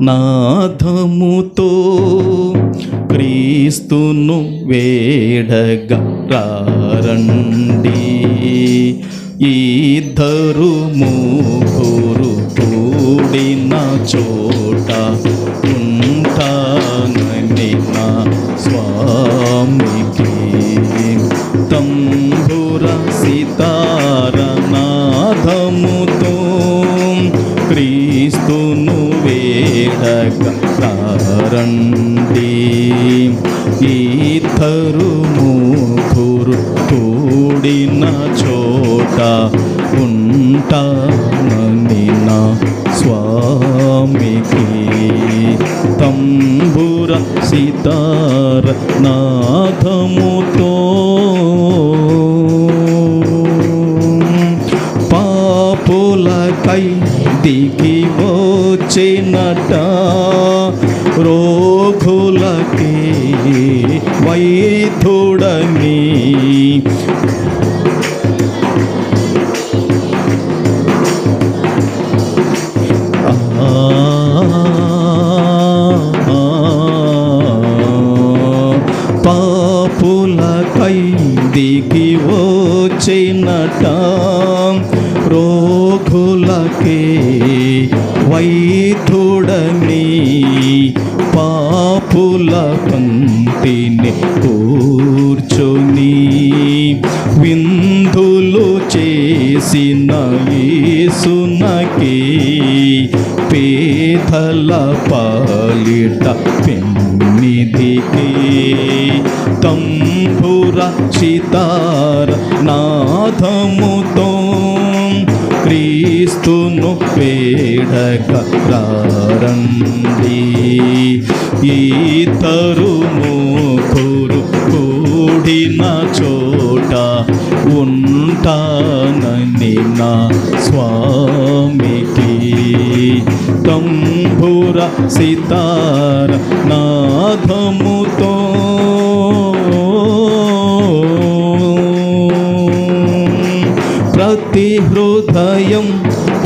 నాదముతో క్రీస్తును వేడగా రండి. ఇద్దరు ముగ్గురు కూడిన చోట ఉంటానని నా స్వామికి తంబుర సితార నాదముతో క్రీస్తును వేడగా రండి. ఇద్దరు ముగ్గురు కూడిన చోట ఉంటానని నా స్వామికి తంబుర సితార నాదముతో పాపులకై దిగి వచ్చినట రోగులకి వైద్యుడని పాపులకై దిగి వచ్చినట రోగులకే వైద్యుడని పాపుల పంక్తిని కూర్చొని విందులు చేసిన యేసునకి పేదల పాలిట పెన్నిధికి తంబుర సితార నాదముతో క్రీస్తును వేడగా రండి. ఇద్దరు ముగ్గురు కూడిన చోట ఉంటానని నా స్వామికి తంబుర సితార నాదముతో ప్రతి హృదయం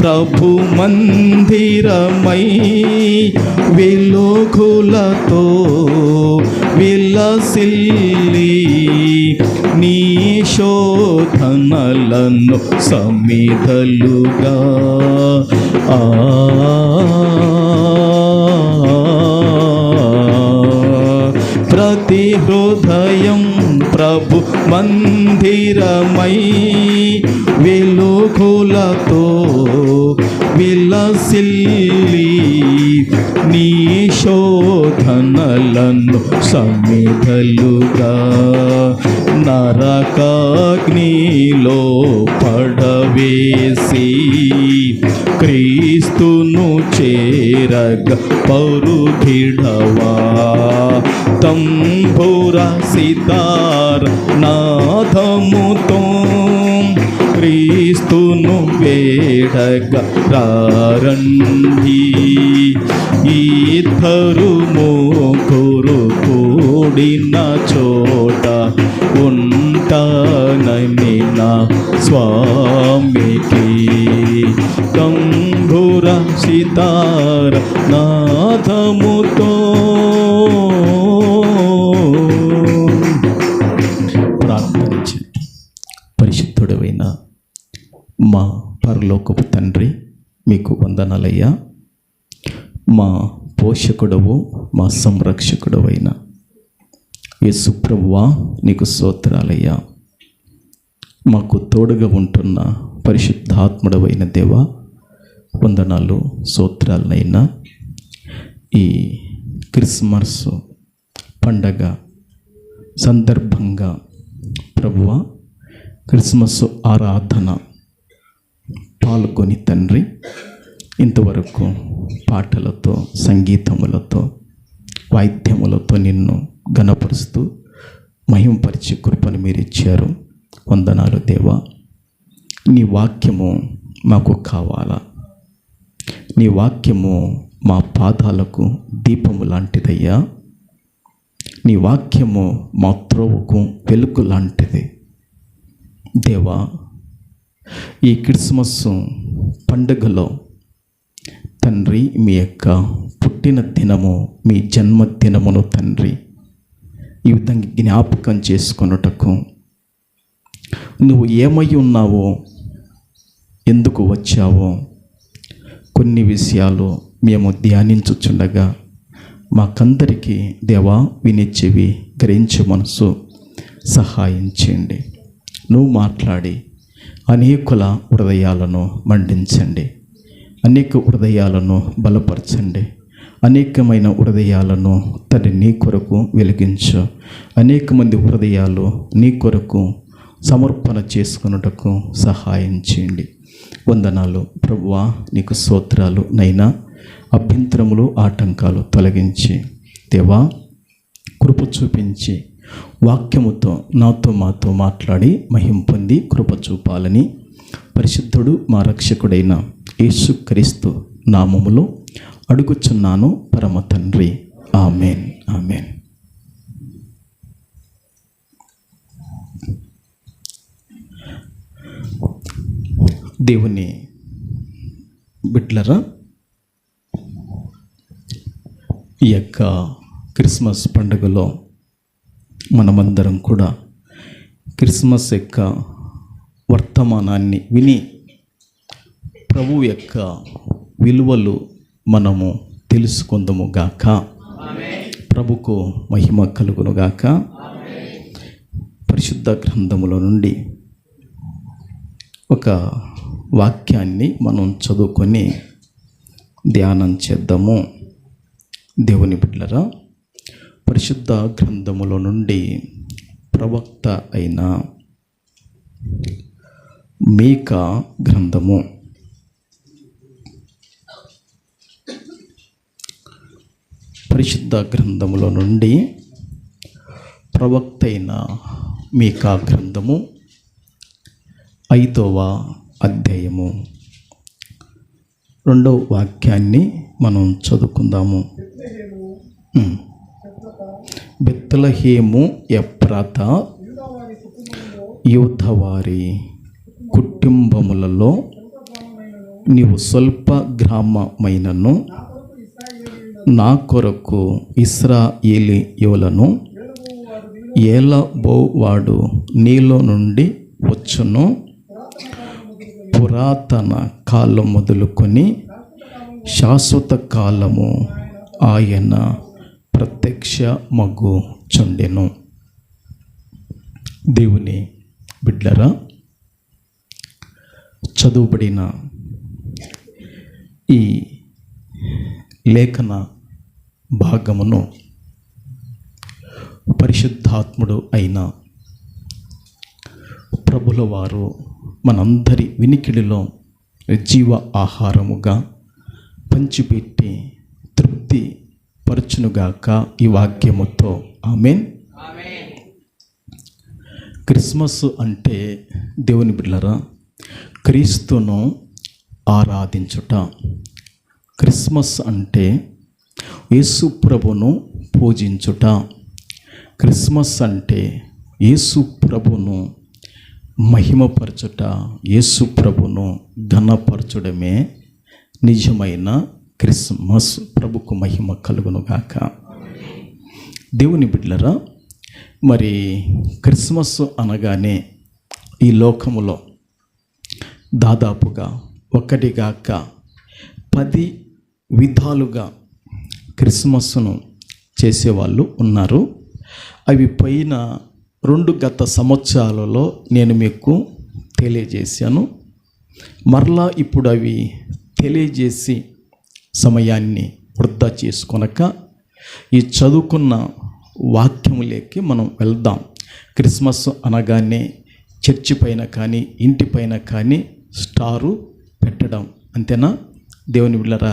ప్రభు మందిరమై వెలుగులతో విలసిల్లి నీ శోధనలను సమిధలుగా ప్రతి హృదయం ప్రభు మందిరమై వెలుగులతో విలసిల్లి నీ శోధనలను సమిధలుగా నరకాగ్నిలో పడవేసి క్రీస్తును చేరగ పరుగిడవా తంబుర సితార నాదముతో క్రీస్తును వేడగా రండి. ఇద్దరు ముగ్గురు కూడిన చోట ఉంటానని నా స్వామికి తంబుర సితార నాదముతో ప్రార్థించి పరిశుద్ధుడైన మా పరలోకపు తండ్రి, మీకు వందనాలయ్యా. మా పోషకుడవు, మా సంరక్షకుడవు అయిన యేసు ప్రభువా, నీకు స్తోత్రాలయ్యా. మాకు తోడుగా ఉంటున్న పరిశుద్ధాత్ముడవైన దేవా, వందనాలు, స్తోత్రాలనైనా. ఈ క్రిస్మస్ పండగ సందర్భంగా ప్రభువా, క్రిస్మస్ ఆరాధన పాల్గొని తండ్రి, ఇంతవరకు పాటలతో, సంగీతములతో, వాయిద్యములతో నిన్ను ఘనపరుస్తూ మహిమపరిచే కృపను మీరు ఇచ్చారు. వందనాలు దేవా. నీ వాక్యము మాకు కావాలా. నీ వాక్యము మా పాదాలకు దీపము లాంటిదయ్యా. నీ వాక్యము మా త్రోవకు వెలుగు లాంటిది దేవా. ఈ క్రిస్మస్ పండుగలో తండ్రి, మీ యొక్క పుట్టిన దినము, మీ జన్మదినమును తండ్రి ఈ విధంగా జ్ఞాపకం చేసుకొనుటకు, నువ్వు ఏమై ఉన్నావో, ఎందుకు వచ్చావో కొన్ని విషయాలు మేము ధ్యానించుచుండగా మాకందరికీ దేవా విని చెవి, గ్రహించే మనసు సహాయం చేయండి. నువ్వు మాట్లాడి అనేకుల హృదయాలను మండించండి, అనేక హృదయాలను బలపరచండి, అనేకమైన హృదయాలను తండ్రి నీ కొరకు వెలిగించు. అనేక మంది హృదయాలు నీ కొరకు సమర్పణ చేసుకున్నటకు సహాయం చేయండి. వందనాలు ప్రభువా, నీకు స్తోత్రాలు నైనా. అభ్యంతరములు, ఆటంకాలు తొలగించి దేవా కృప చూపించి వాక్యముతో నాతో మాతో మాట్లాడి మహిమ పొంది కృప చూపాలని పరిశుద్ధుడు మా రక్షకుడైన యేసుక్రీస్తు నామములో అడుగుచున్నాను పరమ తండ్రి. Amen, amen. దేవుని బిడ్డలారా, ఈ యొక్క క్రిస్మస్ పండుగలో మనమందరం కూడా క్రిస్మస్ యొక్క వర్తమానాన్ని విని ప్రభు యొక్క విలువలు మనము తెలుసుకుందాము గాక. ప్రభుకు మహిమ కలుగును గాక. పరిశుద్ధ గ్రంథములో నుండి ఒక వాక్యాన్ని మనం చదువుకొని ధ్యానం చేద్దాము. దేవుని బిడ్డలారా, పరిశుద్ధ గ్రంథములో నుండి ప్రవక్త అయిన మీకా గ్రంథము పరిశుద్ధ గ్రంథములో నుండి ప్రవక్త అయిన మీకా గ్రంథము 5వ అధ్యాయము 2వ వాక్యాన్ని మనం చదువుకుందాము. బెత్లెహేము ఎఫ్రాత యూదావారి కుటుంబములలో నీవు స్వల్ప గ్రామమైనను నా కొరకు ఇశ్రాయేలీయులను ఏలబోవాడు నీలో నుండి వచ్చును. పురాతన కాలం మొదలుకొని శాశ్వత కాలము ఆయన ప్రత్యక్ష మగు చుండెను. దేవుని బిడ్డలారా, చదువుబడిన ఈ లేఖన భాగమును పరిశుద్ధాత్ముడు అయిన ప్రభుల వారు మనందరి వినికిడిలో జీవ ఆహారముగా పంచిపెట్టి తృప్తి పరచునుగాక ఈ వాక్యముతో. ఆమెన్. క్రిస్మస్ అంటే దేవుని బిడ్డలారా, క్రీస్తును ఆరాధించుట. క్రిస్మస్ అంటే యేసు ప్రభును పూజించుట. క్రిస్మస్ అంటే యేసు ప్రభును మహిమపరచుట, యేసు ప్రభును ఘనపరచడమే నిజమైన క్రిస్మస్. ప్రభుకు మహిమ కలుగును గాక. దేవుని బిడ్డలారా, మరి క్రిస్మస్ అనగానే ఈ లోకములో దాదాపుగా ఒకటిగాక 10 విధాలుగా క్రిస్మస్ను చేసేవాళ్ళు ఉన్నారు. అవి పైన 2 గత సంవత్సరాలలో నేను మీకు తెలియజేశాను. మరలా ఇప్పుడు అవి తెలియజేసి సమయాన్ని వృధా చేసుకొనక ఈ చదువుకున్న వాక్యములేకి మనం వెళ్దాం. క్రిస్మస్ అనగానే చర్చి పైన కానీ ఇంటి పైన కానీ స్టారు పెట్టడం అంతేనా? దేవుని బిడ్డలారా,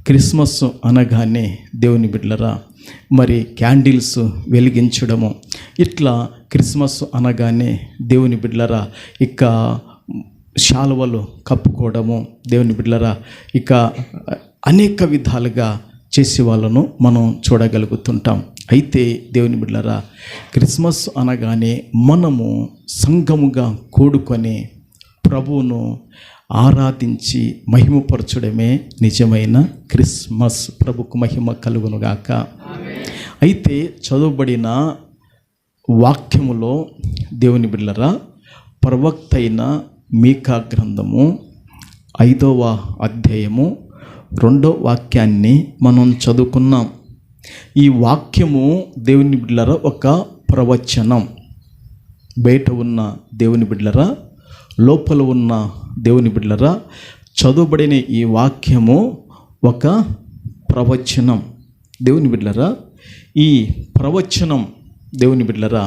క్రిస్మస్ అనగానే దేవుని బిడ్డలారా మరి క్యాండిల్స్ వెలిగించడము, ఇట్లా క్రిస్మస్ అనగానే దేవుని బిడ్డలారా ఇక శాలువలు కప్పుకోవడము, దేవుని బిడ్డలారా ఇక అనేక విధాలుగా చేసే వాళ్ళను మనం చూడగలుగుతుంటాం. అయితే దేవుని బిడ్డలారా, క్రిస్మస్ అనగానే మనము సంఘముగా కూడుకొని ప్రభువును ఆరాధించి మహిమపరచడమే నిజమైన క్రిస్మస్. ప్రభుకు మహిమ కలుగునుగాక. అయితే చదువుబడిన వాక్యములో దేవుని బిడ్డలారా, ప్రవక్త అయిన మీకా గ్రంథము 5వ అధ్యాయము 2వ వాక్యాన్ని మనం చదువుకున్నాం. ఈ వాక్యము దేవుని బిడ్డలారా ఒక ప్రవచనం. బయట ఉన్న దేవుని బిడ్డలారా, లోపల ఉన్న దేవుని బిడ్డలారా, చదువుబడిన ఈ వాక్యము ఒక ప్రవచనం. దేవుని బిడ్డలారా, ఈ ప్రవచనం దేవుని బిడ్డలారా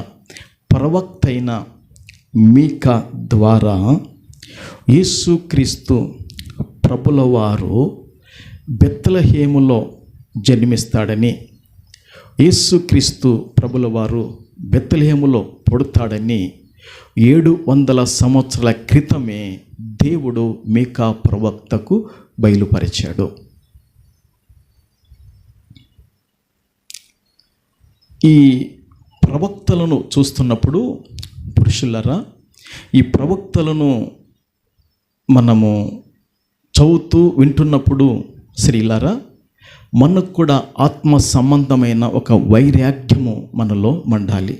ప్రవక్త అయిన మీకా ద్వారా యేసుక్రీస్తు ప్రభుల వారు బెత్లెహేములో జన్మిస్తాడని, యేసుక్రీస్తు ప్రభుల వారు బెత్లెహేములో పుడతాడని 700 సంవత్సరాల క్రితమే దేవుడు మీకా ప్రవక్తకు బయలుపరిచాడు. ఈ ప్రవక్తలను చూస్తున్నప్పుడు పురుషులరా, ఈ ప్రవక్తలను మనము చదువుతూ వింటున్నప్పుడు స్త్రీలారా, మనకు కూడా ఆత్మ సంబంధమైన ఒక వైరాగ్యము మనలో మండాలి.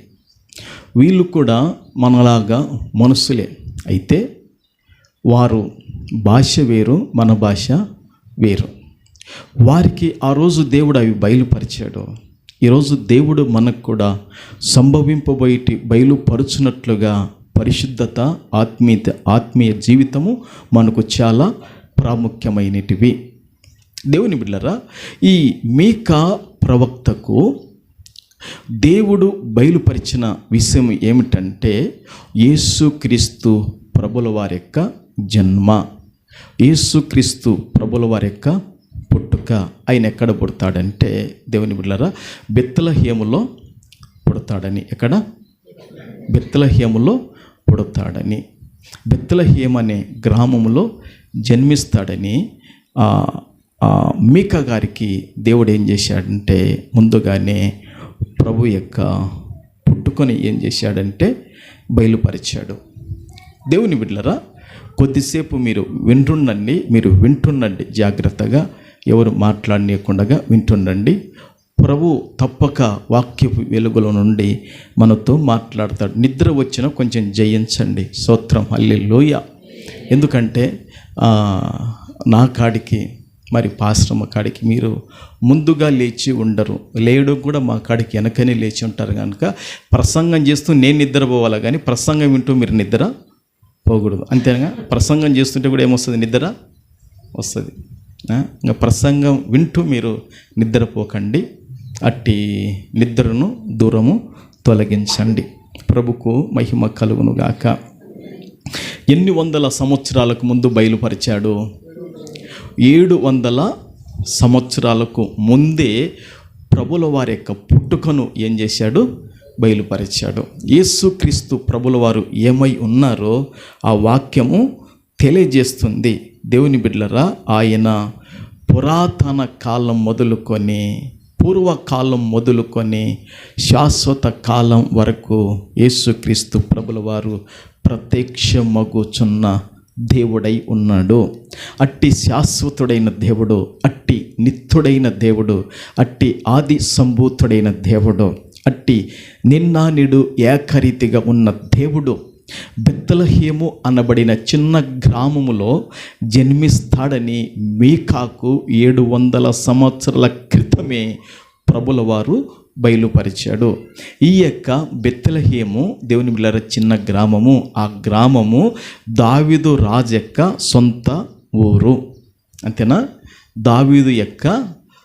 వీళ్ళు కూడా మనలాగా మనుషులే, అయితే వారు భాష వేరు, మన భాష వేరు. వారికి ఆ రోజు దేవుడు అవి బయలుపరిచాడు. ఈరోజు దేవుడు మనకు కూడా బయలుపరుచున్నట్లుగా పరిశుద్ధత, ఆత్మీయ జీవితము మనకు చాలా ప్రాముఖ్యమైనటివి. దేవుని బిడ్డలారా, ఈ మీకా ప్రవక్తకు దేవుడు బయలుపరిచిన విషయం ఏమిటంటే యేసుక్రీస్తు ప్రభుల వారి యొక్క జన్మ, యేసుక్రీస్తు ప్రభుల వారి యొక్క పుట్టుక. ఆయన ఎక్కడ పుడతాడంటే దేవుని బిడ్డలారా బెత్లెహేములో పుడతాడని. ఎక్కడ? బెత్లెహేములో పుడతాడని, బెత్లెహేము అనే గ్రామంలో జన్మిస్తాడని మీకా గారికి దేవుడు ఏం చేశాడంటే ముందుగానే ప్రభు యొక్క పుట్టుకొని ఏం చేశాడంటే బయలుపరిచాడు. దేవుని బిడ్డలారా, కొద్దిసేపు మీరు వింటుండండి జాగ్రత్తగా, ఎవరు మాట్లాడనీయకుండా వింటుండండి. ప్రభు తప్పక వాక్యపు వెలుగులో నుండి మనతో మాట్లాడతాడు. నిద్ర వచ్చినా కొంచెం జయించండి. స్తోత్రం, హల్లెలూయా. ఎందుకంటే నా కాడికి మరి పాశ్రమ కాడికి మీరు ముందుగా లేచి ఉండరు, లేడు కూడా మా కాడికి వెనకనే లేచి ఉంటారు. కనుక ప్రసంగం చేస్తూ నేను నిద్రపోవాలి, కానీ ప్రసంగం వింటూ మీరు నిద్ర పోకూడదు. అంతేనా? ప్రసంగం చేస్తుంటే కూడా ఏమొస్తుంది? నిద్ర వస్తుంది. ఇంకా ప్రసంగం వింటూ మీరు నిద్రపోకండి. అట్టి నిద్రను దూరము తొలగించండి. ప్రభుకు మహిమ కలుగునుగాక. ఎన్ని వందల సంవత్సరాలకు ముందు బయలుపరిచాడు? 700 సంవత్సరాలకు ముందే ప్రభుల వారి యొక్క పుట్టుకను ఏం చేశాడు? బయలుపరిచాడు. యేసుక్రీస్తు ప్రభుల వారు ఏమై ఉన్నారో ఆ వాక్యము తెలియజేస్తుంది. దేవుని బిడ్డలారా, ఆయన పురాతన కాలం మొదలుకొని, పూర్వకాలం మొదలుకొని శాశ్వత కాలం వరకు యేసుక్రీస్తు ప్రభుల వారు ప్రత్యక్షమగుచున్న దేవుడై ఉన్నాడు. అట్టి శాశ్వతుడైన దేవుడు, అట్టి నిత్యుడైన దేవుడు, అట్టి ఆది సంభూతుడైన దేవుడు, అట్టి నిన్న నేడు ఏకరీతిగా ఉన్న దేవుడు బెత్లెహేము అనబడిన చిన్న గ్రామములో జన్మిస్తాడని మీకాకు 700 సంవత్సరాల క్రితమే ప్రభుల వారు బయలుపరిచాడు. ఈ యొక్క బెత్లెహేము దేవుని బిడ్డలారా చిన్న గ్రామము. ఆ గ్రామము దావీదు రాజు యొక్క సొంత ఊరు. అంతేనా? దావీదు యొక్క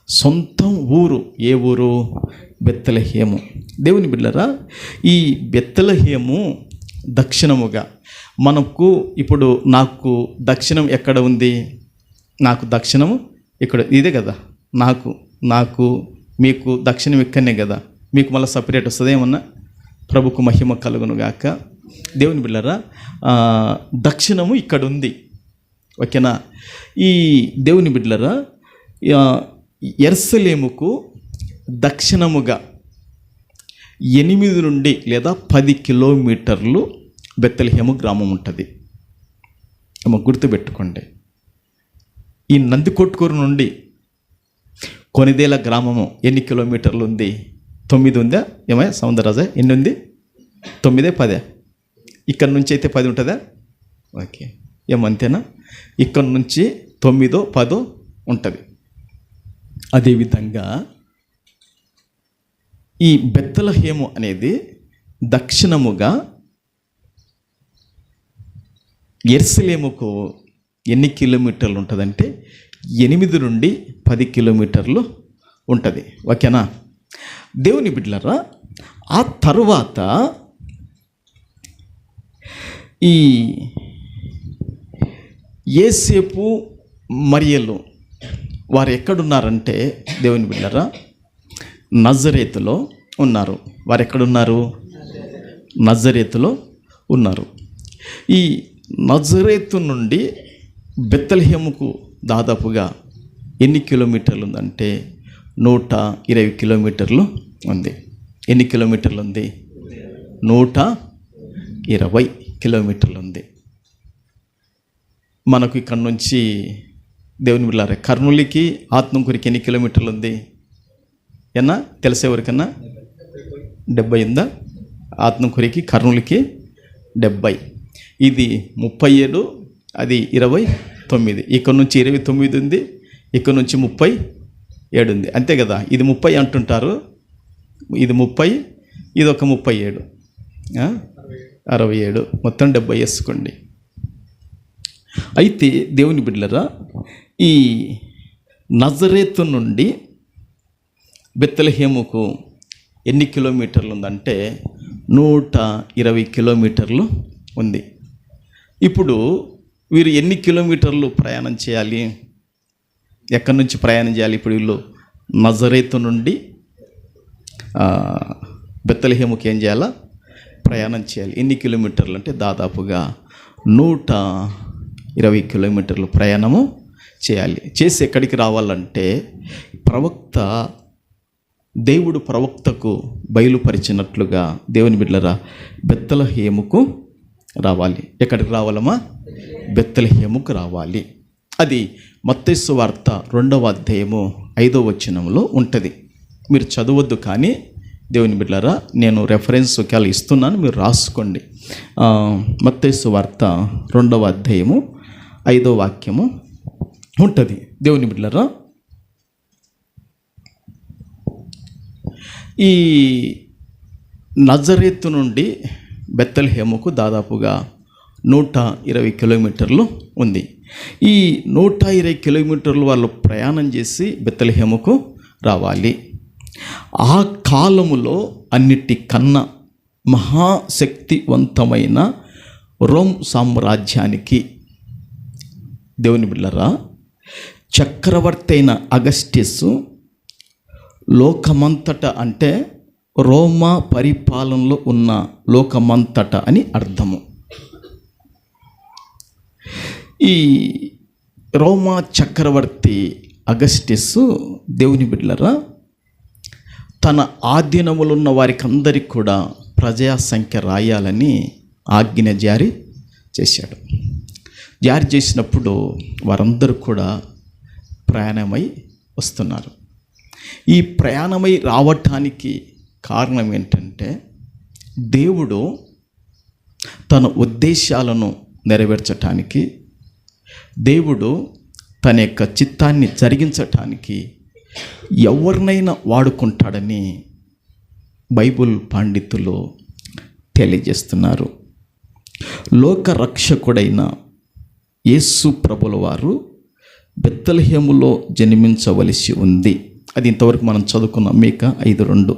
సొంత ఊరు. ఏ ఊరు? బెత్లెహేము. దేవుని బిడ్డలారా, ఈ బెత్లెహేము దక్షిణముగా మనకు ఇప్పుడు నాకు దక్షిణం ఎక్కడ ఉంది? నాకు దక్షిణము ఇక్కడ ఇదే కదా. నాకు మీకు దక్షిణం ఇక్కడనే కదా. మీకు మళ్ళీ సపరేట్ వస్తుంది ఏమన్నా? ప్రభుకు మహిమ కలుగునుగాక. దేవుని బిడ్డలారా, దక్షిణము ఇక్కడ ఉంది. ఓకేనా? ఈ దేవుని బిడ్డలారా, యెరూషలేముకు దక్షిణముగా 8 నుండి లేదా 10 కిలోమీటర్లు బెత్లెహేము గ్రామం ఉంటుంది. ఏమో గుర్తుపెట్టుకోండి. ఈ నందికొట్కూరు నుండి కొనిదేల గ్రామము ఎన్ని కిలోమీటర్లు ఉంది? 9 ఉందా? ఏమయ్యా సౌందరరాజా, ఎన్ని ఉంది? 9, 10? ఇక్కడ నుంచి అయితే 10 ఉంటుందా? ఓకే, ఏమంతేనా? ఇక్కడ నుంచి 9, 10 ఉంటుంది. అదేవిధంగా ఈ బెత్లెహేము అనేది దక్షిణముగా యెరూషలేముకు ఎన్ని కిలోమీటర్లు ఉంటుందంటే 8 నుండి 10 కిలోమీటర్లు ఉంటుంది. ఓకేనా? దేవుని బిడ్డలారా, ఆ తరువాత ఈ యేసేపు మరియలు వారు ఎక్కడున్నారంటే దేవుని బిడ్డలారా నజరేతులో ఉన్నారు. వారు ఎక్కడున్నారు? నజరేతులో ఉన్నారు. ఈ నజరేతు నుండి బెత్లెహేముకు దాదాపుగా ఎన్ని కిలోమీటర్లు ఉందంటే 120 కిలోమీటర్లు ఉంది. ఎన్ని కిలోమీటర్లు ఉంది? 120 కిలోమీటర్లు ఉంది. మనకు ఇక్కడ నుంచి దేవుని బిడ్డలారా కర్నూలుకి ఆత్మకూరికి ఎన్ని కిలోమీటర్లు ఉంది? ఏనా తెలిసేవరకన్నా 70 ఉందా? ఆత్మకూరికి కర్నూలుకి 70. ఇది 37, అది 29. ఇక్కడ నుంచి 29 ఉంది, ఇక్కడ నుంచి 37 ఉంది. అంతే కదా? ఇది 30 అంటుంటారు, ఇది 30, ఇది ఒక 37, 67, మొత్తం 70 వేసుకోండి. అయితే దేవుని బిడ్డలారా ఈ నజరేతు నుండి బెత్లెహేముకు ఎన్ని కిలోమీటర్లు ఉందంటే 120 కిలోమీటర్లు ఉంది. ఇప్పుడు వీరు ఎన్ని కిలోమీటర్లు ప్రయాణం చేయాలి? ఎక్కడి నుంచి ప్రయాణం చేయాలి? ఇప్పుడు వీళ్ళు నజరేతు నుండి బెత్లెహేముకి ఏం చేయాలా? ప్రయాణం చేయాలి. ఎన్ని కిలోమీటర్లు అంటే దాదాపుగా 120 కిలోమీటర్లు ప్రయాణము చేయాలి. చేసి ఎక్కడికి రావాలంటే దేవుడు ప్రవక్తకు బయలుపరిచినట్లుగా దేవుని బిడ్డలారా బెత్లెహేముకు రావాలి. ఎక్కడికి రావాలమ్మా? బెత్లెహేముకు రావాలి. అది మత్తయి సువార్త 2వ అధ్యాయము 5వ వచనంలో ఉంటుంది. మీరు చదవద్దు, కానీ దేవుని బిడ్డలారా నేను రెఫరెన్స్ ఒకవేళ ఇస్తున్నాను, మీరు రాసుకోండి. మత్తయి సువార్త 2వ అధ్యాయము 5వ వాక్యము ఉంటుంది. దేవుని బిడ్డలారా ఈ నజరేతు నుండి బెత్లెహేముకు దాదాపుగా 120 కిలోమీటర్లు ఉంది. ఈ 120 కిలోమీటర్లు వాళ్ళు ప్రయాణం చేసి బెత్లెహేముకు రావాలి. ఆ కాలములో అన్నిటికన్నా మహాశక్తివంతమైన రోమ్ సామ్రాజ్యానికి దేవుని బిడ్డలారా చక్రవర్తి అయిన అగస్టిస్ లోకమంతట అంటే రోమా పరిపాలనలో ఉన్న లోకమంతట అని అర్థము. ఈ రోమా చక్రవర్తి అగస్టిస్ దేవుని బిడ్డలారా తన ఆధీనములో ఉన్న వారికి అందరికీ కూడా ప్రజా సంఖ్య రాయాలని ఆజ్ఞ జారీ చేశాడు. జారీ చేసినప్పుడు వారందరూ కూడా ప్రయాణమై వస్తున్నారు. ఈ ప్రయాణమై రావటానికి కారణం ఏంటంటే దేవుడు తన ఉద్దేశాలను నెరవేర్చటానికి, దేవుడు తన యొక్క చిత్తాన్ని జరిగించటానికి ఎవరినైనా వాడుకుంటాడని బైబిల్ పండితులు తెలియజేస్తున్నారు. లోకరక్షకుడైన యేసు ప్రభుల వారు బెత్లెహేములో జన్మించవలసి ఉంది. అది ఇంతవరకు మనం చదువుకున్నాం. మీకా 5:2.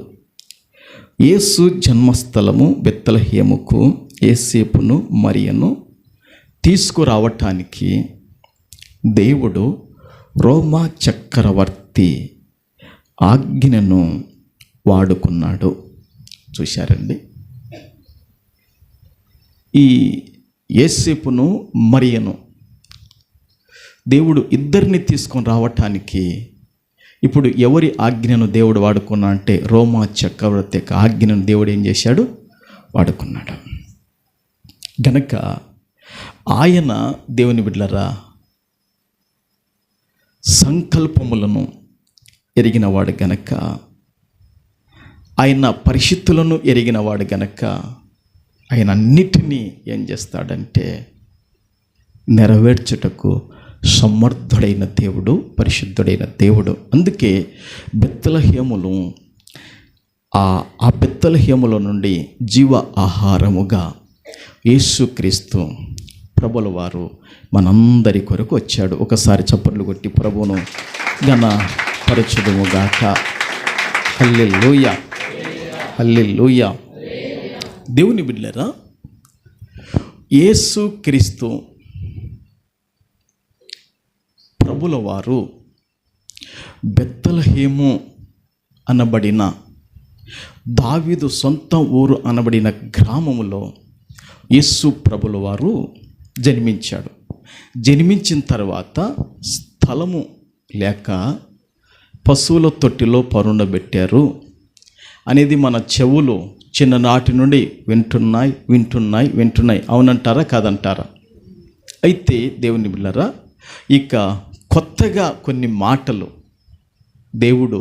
యేసు జన్మస్థలము బెత్లెహేముకు యేసేపును మరియను తీసుకురావటానికి దేవుడు రోమా చక్రవర్తి ఆజ్ఞను వాడుకున్నాడు. చూశారండి, ఈ యేసేపును మరియను దేవుడు ఇద్దరిని తీసుకొని రావటానికి ఇప్పుడు ఎవరి ఆజ్ఞను దేవుడు వాడుకున్నా అంటే రోమా చక్రవర్తి యొక్క ఆజ్ఞను దేవుడు ఏం చేశాడు? వాడుకున్నాడు. గనక ఆయన దేవుని బిడ్డలారా సంకల్పములను ఎరిగినవాడు గనక, ఆయన పరిస్థితులను ఎరిగినవాడు గనక ఆయన అన్నిటినీ ఏం చేస్తాడంటే నెరవేర్చుటకు సమర్థుడైన దేవుడు, పరిశుద్ధుడైన దేవుడు. అందుకే బెత్లెహేములు ఆ బెత్లెహేముల నుండి జీవ ఆహారముగా యేసుక్రీస్తు ప్రభుల వారు మనందరి కొరకు వచ్చాడు. ఒకసారి చప్పట్లు కొట్టి ప్రభువును ఘనపరచుదుముగాక. హల్లెలూయా, హల్లెలూయా. దేవుని బిడ్డలారా, యేసుక్రీస్తు ప్రభుల వారు బెత్లెహేము అనబడిన దావీదు సొంత ఊరు అనబడిన గ్రామములో యేసు ప్రభుల వారు జన్మించాడు. జన్మించిన తర్వాత స్థలము లేక పశువుల తొట్టిలో పరుండబెట్టారు అనేది మన చెవులు చిన్ననాటి నుండి వింటున్నాయి. అవునంటారా కాదంటారా? అయితే దేవుని బిడ్డలారా, ఇక కొత్తగా కొన్ని మాటలు దేవుడు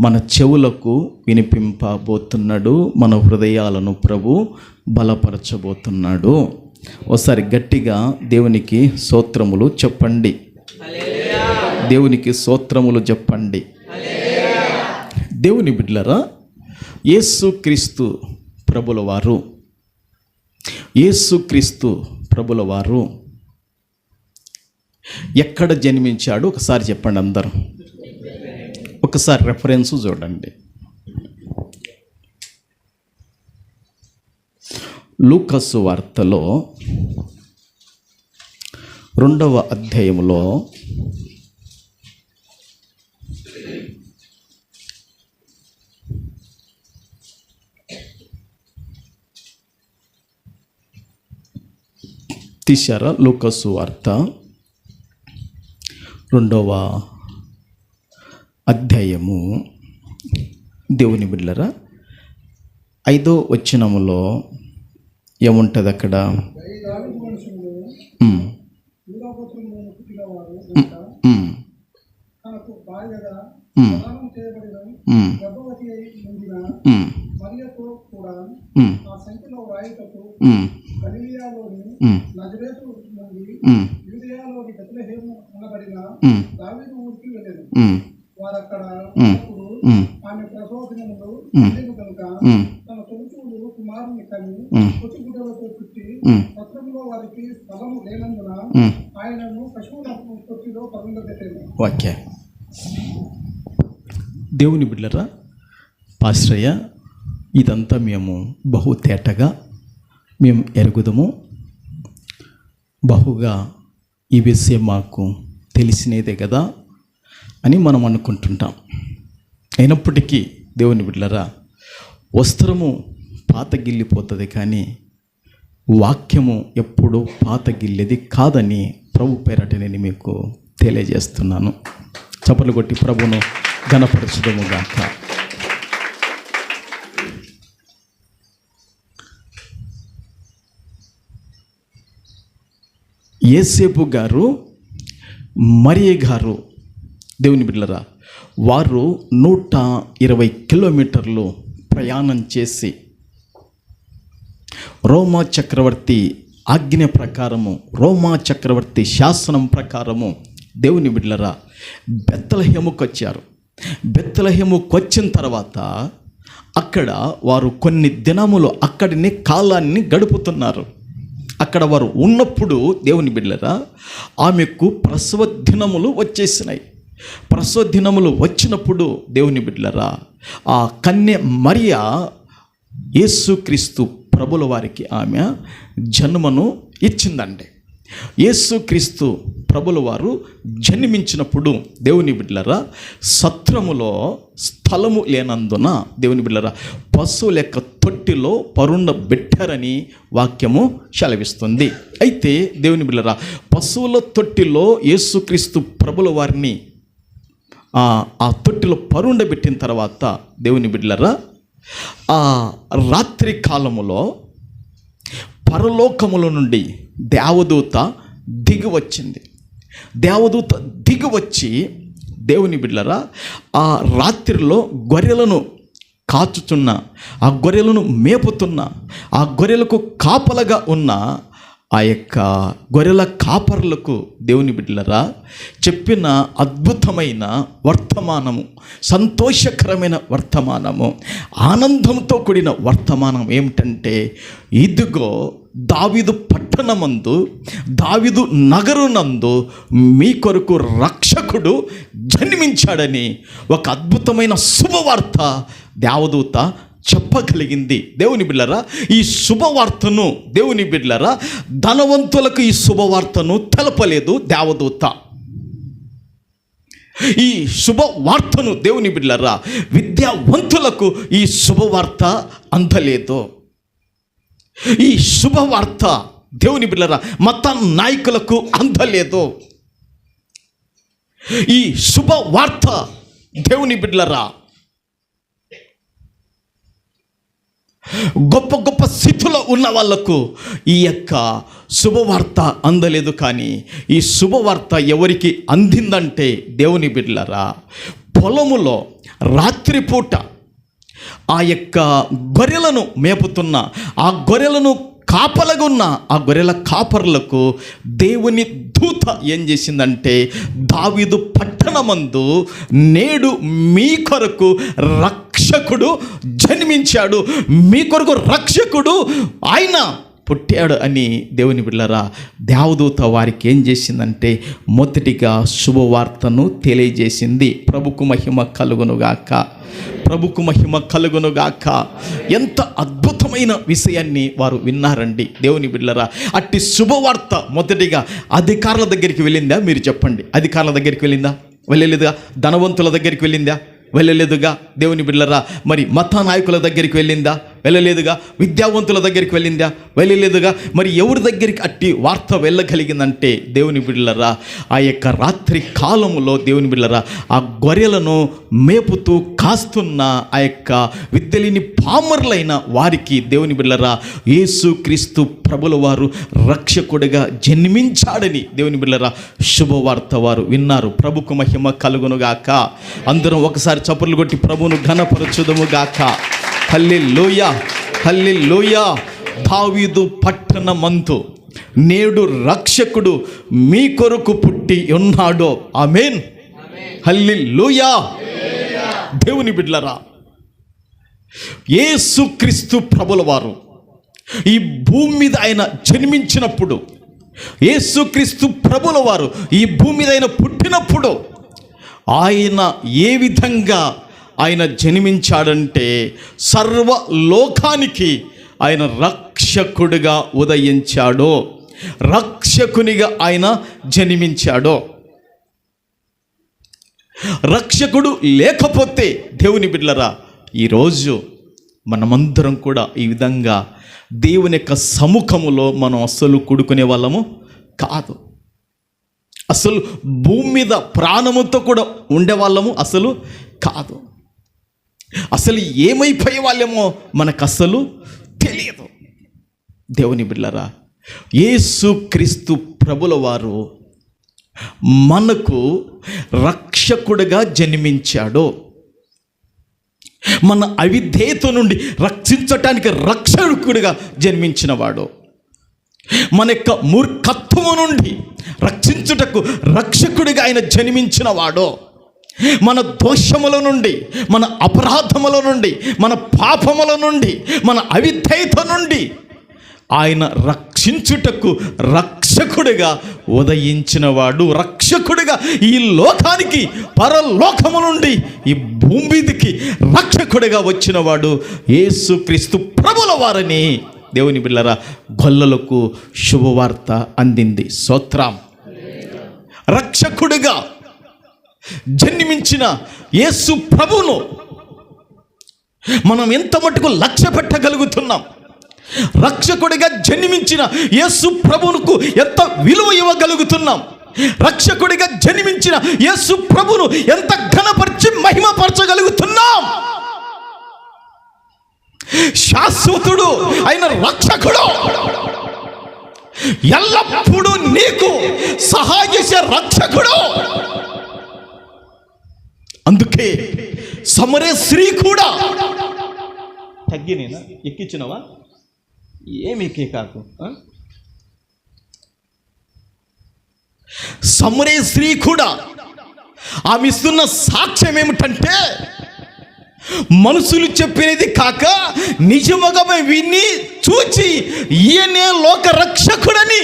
మన చెవులకు వినిపింపబోతున్నాడు. మన హృదయాలను ప్రభు బలపరచబోతున్నాడు. ఒకసారి గట్టిగా దేవునికి స్తోత్రములు చెప్పండి. దేవునికి స్తోత్రములు చెప్పండి. దేవుని బిడ్డలారా, యేసుక్రీస్తు ప్రభుల వారు ఎక్కడ జన్మించాడు ఒకసారి చెప్పండి అందరూ. ఒకసారి రెఫరెన్స్ చూడండి. లూకాసు వార్తలో 2వ అధ్యాయంలో తీశారా? లూకాసు వార్త 2వ అధ్యాయము దేవుని బిడ్డలారా 5వ వచనములో ఏముంటుంది అక్కడ? ఓకే. దేవుని బిడ్డలారా, పాస్టరయ్య ఇదంతా మేము బహుతేటగా మేము ఎరుగుదము, బహుగా ఈ విషయం మాకు తెలిసినదే కదా అని మనం అనుకుంటుంటాం. అయినప్పటికీ దేవుని బిడ్డలారా, వస్త్రము పాతగిల్లిపోతుంది కానీ వాక్యము ఎప్పుడు పాతగిల్లేది కాదని ప్రభు పేరట నేను మీకు తెలియజేస్తున్నాను. చప్పట్లు కొట్టి ప్రభును ఘనపరచుదుముగాక. యేసేపు గారు, మరియ గారు, దేవుని బిడ్డలారా, వారు 120 కిలోమీటర్లు ప్రయాణం చేసి రోమా చక్రవర్తి ఆజ్ఞ ప్రకారము, రోమా చక్రవర్తి శాసనం ప్రకారము దేవుని బిడ్డలారా బెత్లెహేముకు వచ్చారు. బెత్లెహేముకు వచ్చిన తర్వాత అక్కడ వారు కొన్ని దినములు అక్కడిని కాలాన్ని గడుపుతున్నారు. అక్కడ వారు ఉన్నప్పుడు దేవుని బిడ్డలారా ఆమెకు ప్రసవ దినములు వచ్చేసినాయి. ప్రసవ దినములు వచ్చినప్పుడు దేవుని బిడ్డలారా ఆ కన్య మరియ యేసుక్రీస్తు ప్రభుల వారికి ఆమె జన్మను ఇచ్చిందండి. యేసుక్రీస్తు ప్రభుల వారు జన్మించినప్పుడు దేవుని బిడ్డలారా సత్రములో స్థలము లేనందున దేవుని బిడ్డలారా పశువుల యొక్క తొట్టిలో పరుండబెట్టారని వాక్యము సెలవిస్తుంది. అయితే దేవుని బిడ్డలారా పశువుల తొట్టిలో యేసుక్రీస్తు ప్రభుల వారిని ఆ తొట్టిలో పరుండబెట్టిన తర్వాత దేవుని బిడ్డలారా ఆ రాత్రి కాలములో పరలోకముల నుండి దేవదూత దిగి వచ్చింది. దేవదూత దిగి వచ్చి, దేవుని బిడ్డలారా, ఆ రాత్రిలో గొర్రెలను కాచుచున్న, ఆ గొర్రెలను మేపుతున్న, ఆ గొర్రెలకు కాపలగా ఉన్న ఆ యొక్క గొర్రెల కాపర్లకు, దేవుని బిడ్డలారా, చెప్పిన అద్భుతమైన వర్తమానము, సంతోషకరమైన వర్తమానము, ఆనందంతో కూడిన వర్తమానం ఏమిటంటే, ఇదిగో దావీదు పట్టణమందు, దావీదు నగరునందు మీ కొరకు రక్షకుడు జన్మించాడని ఒక అద్భుతమైన శుభవార్త దేవదూత చెప్పగలిగింది. దేవుని బిడ్డలారా, ఈ శుభవార్తను, దేవుని బిడ్డలారా, ధనవంతులకు ఈ శుభవార్తను తెలపలేదు దేవదూత. ఈ శుభవార్తను, దేవుని బిడ్డలారా, విద్యావంతులకు ఈ శుభవార్త అందలేదు. ఈ శుభవార్త, దేవుని బిడ్డలారా, మత నాయకులకు అందలేదు. ఈ శుభవార్త, దేవుని బిడ్డలారా, గొప్ప గొప్ప స్థితిలో ఉన్న వాళ్లకు ఈ యొక్క శుభవార్త అందలేదు. కానీ ఈ శుభవార్త ఎవరికి అందిందంటే, దేవుని బిడ్డలారా, పొలములో రాత్రిపూట ఆ యొక్క గొర్రెలను మేపుతున్న, ఆ గొర్రెలను కాపలగున్న ఆ గొర్రెల కాపర్లకు దేవుని దూత ఏం చేసిందంటే, దావీదు పట్టణమందు నేడు మీ కొరకు రక్షకుడు జన్మించాడు, మీ కొరకు రక్షకుడు ఆయన పుట్టాడు అని, దేవుని బిడ్డలారా, దేవదూత వారికి ఏం చేసిందంటే, మొదటిగా శుభవార్తను తెలియజేసింది. ప్రభుకు మహిమ కలుగునుగాక, ప్రభుకు మహిమ కలుగునుగాక. ఎంత అద్భుతమైన విషయాన్ని వారు విన్నారండి, దేవుని బిడ్డలారా. అట్టి శుభవార్త మొదటిగా అధికారుల దగ్గరికి వెళ్ళిందా? మీరు చెప్పండి. అధికారుల దగ్గరికి వెళ్ళిందా? వెళ్ళలేదుగా. ధనవంతుల దగ్గరికి వెళ్ళిందా? వెళ్ళలేదుగా. దేవుని బిడ్డలారా, మరి మత నాయకుల దగ్గరికి వెళ్ళిందా? వెళ్ళలేదుగా. విద్యావంతుల దగ్గరికి వెళ్ళిందా? వెళ్ళలేదుగా. మరి ఎవరి దగ్గరికి అట్టి వార్త వెళ్ళగలిగిందంటే, దేవుని బిడ్డలారా, ఆ యొక్క రాత్రి కాలములో, దేవుని బిడ్డలారా, ఆ గొర్రెలను మేపుతూ కాస్తున్న ఆ యొక్క విద్యలేని పామరులైన వారికి, దేవుని బిడ్డలారా, యేసుక్రీస్తు ప్రభుల వారు రక్షకుడిగా జన్మించాడని, దేవుని బిడ్డలారా, శుభవార్త వారు విన్నారు. ప్రభుకు మహిమ కలుగునుగాక. అందరం ఒకసారి చప్పట్లు కొట్టి ప్రభువును ఘనపరచుదము గాక. హల్లెలూయా, హల్లెలూయా. దావీదు పట్టణమందు నేడు రక్షకుడు మీ కొరకు పుట్టి ఉన్నాడో. ఆమేన్, హల్లెలూయా. దేవుని బిడ్డలారా, యేసుక్రీస్తు ప్రభుల వారు ఈ భూమి మీద ఆయన జన్మించినప్పుడు, యేసుక్రీస్తు ప్రభుల వారు ఈ భూమి మీద ఆయన పుట్టినప్పుడు, ఆయన ఏ విధంగా ఆయన జన్మించాడంటే, సర్వలోకానికి ఆయన రక్షకుడిగా ఉదయించాడో, రక్షకునిగా ఆయన జన్మించాడో. రక్షకుడు లేకపోతే, దేవుని బిడ్డలారా, ఈరోజు మనమందరం కూడా ఈ విధంగా దేవుని యొక్క సముఖములో మనం అస్సలు కూడుకునే వాళ్ళము కాదు. అసలు భూమి మీద ప్రాణముతో కూడా ఉండేవాళ్ళము అసలు కాదు. అసలు ఏమైపోయే వాళ్ళేమో మనకు అసలు తెలియదు. దేవుని బిడ్డలారా, యేసుక్రీస్తు ప్రభుల వారు మనకు రక్షకుడిగా జన్మించాడు. మన అవిధేయత నుండి రక్షించటానికి రక్షకుడిగా జన్మించినవాడు. మన యొక్క మూర్ఖత్వము నుండి రక్షించుటకు రక్షకుడిగా ఆయన జన్మించినవాడు. మన దోషముల నుండి, మన అపరాధముల నుండి, మన పాపముల నుండి, మన అవిధేయత నుండి ఆయన రక్షించుటకు రక్షకుడిగా ఉదయించినవాడు. రక్షకుడిగా ఈ లోకానికి, పరలోకము నుండి ఈ భూమి మీదకి రక్షకుడిగా వచ్చినవాడు యేసుక్రీస్తు ప్రభుల వారని, దేవుని బిడ్డలారా, గొల్లలకు శుభవార్త అందింది. స్తోత్రం. రక్షకుడిగా జన్మించిన యేసు ప్రభువును మనం ఎంత మటుకు లక్ష్య పెట్టగలుగుతున్నాం? రక్షకుడిగా జన్మించిన యేసు ప్రభువుకు ఎంత విలువ ఇవ్వగలుగుతున్నాం? రక్షకుడిగా జన్మించిన యేసు ప్రభువును ఎంత ఘనపరిచి మహిమపరచగలుగుతున్నాం? శాశ్వతుడు అయిన రక్షకుడు, ఎల్లప్పుడూ నీకు సహాయం చేసే రక్షకుడు. అందుకే సమరే స్త్రీ కూడా తగ్గినేనా ఎక్కించినవా ఏమి ఎక్కే కాకు. సమరే స్త్రీ కూడా ఆమె ఇస్తున్న సాక్ష్యం ఏమిటంటే, మనుషులు చెప్పినది కాక నిజముగా విని చూచి ఈయనే లోక రక్షకుడని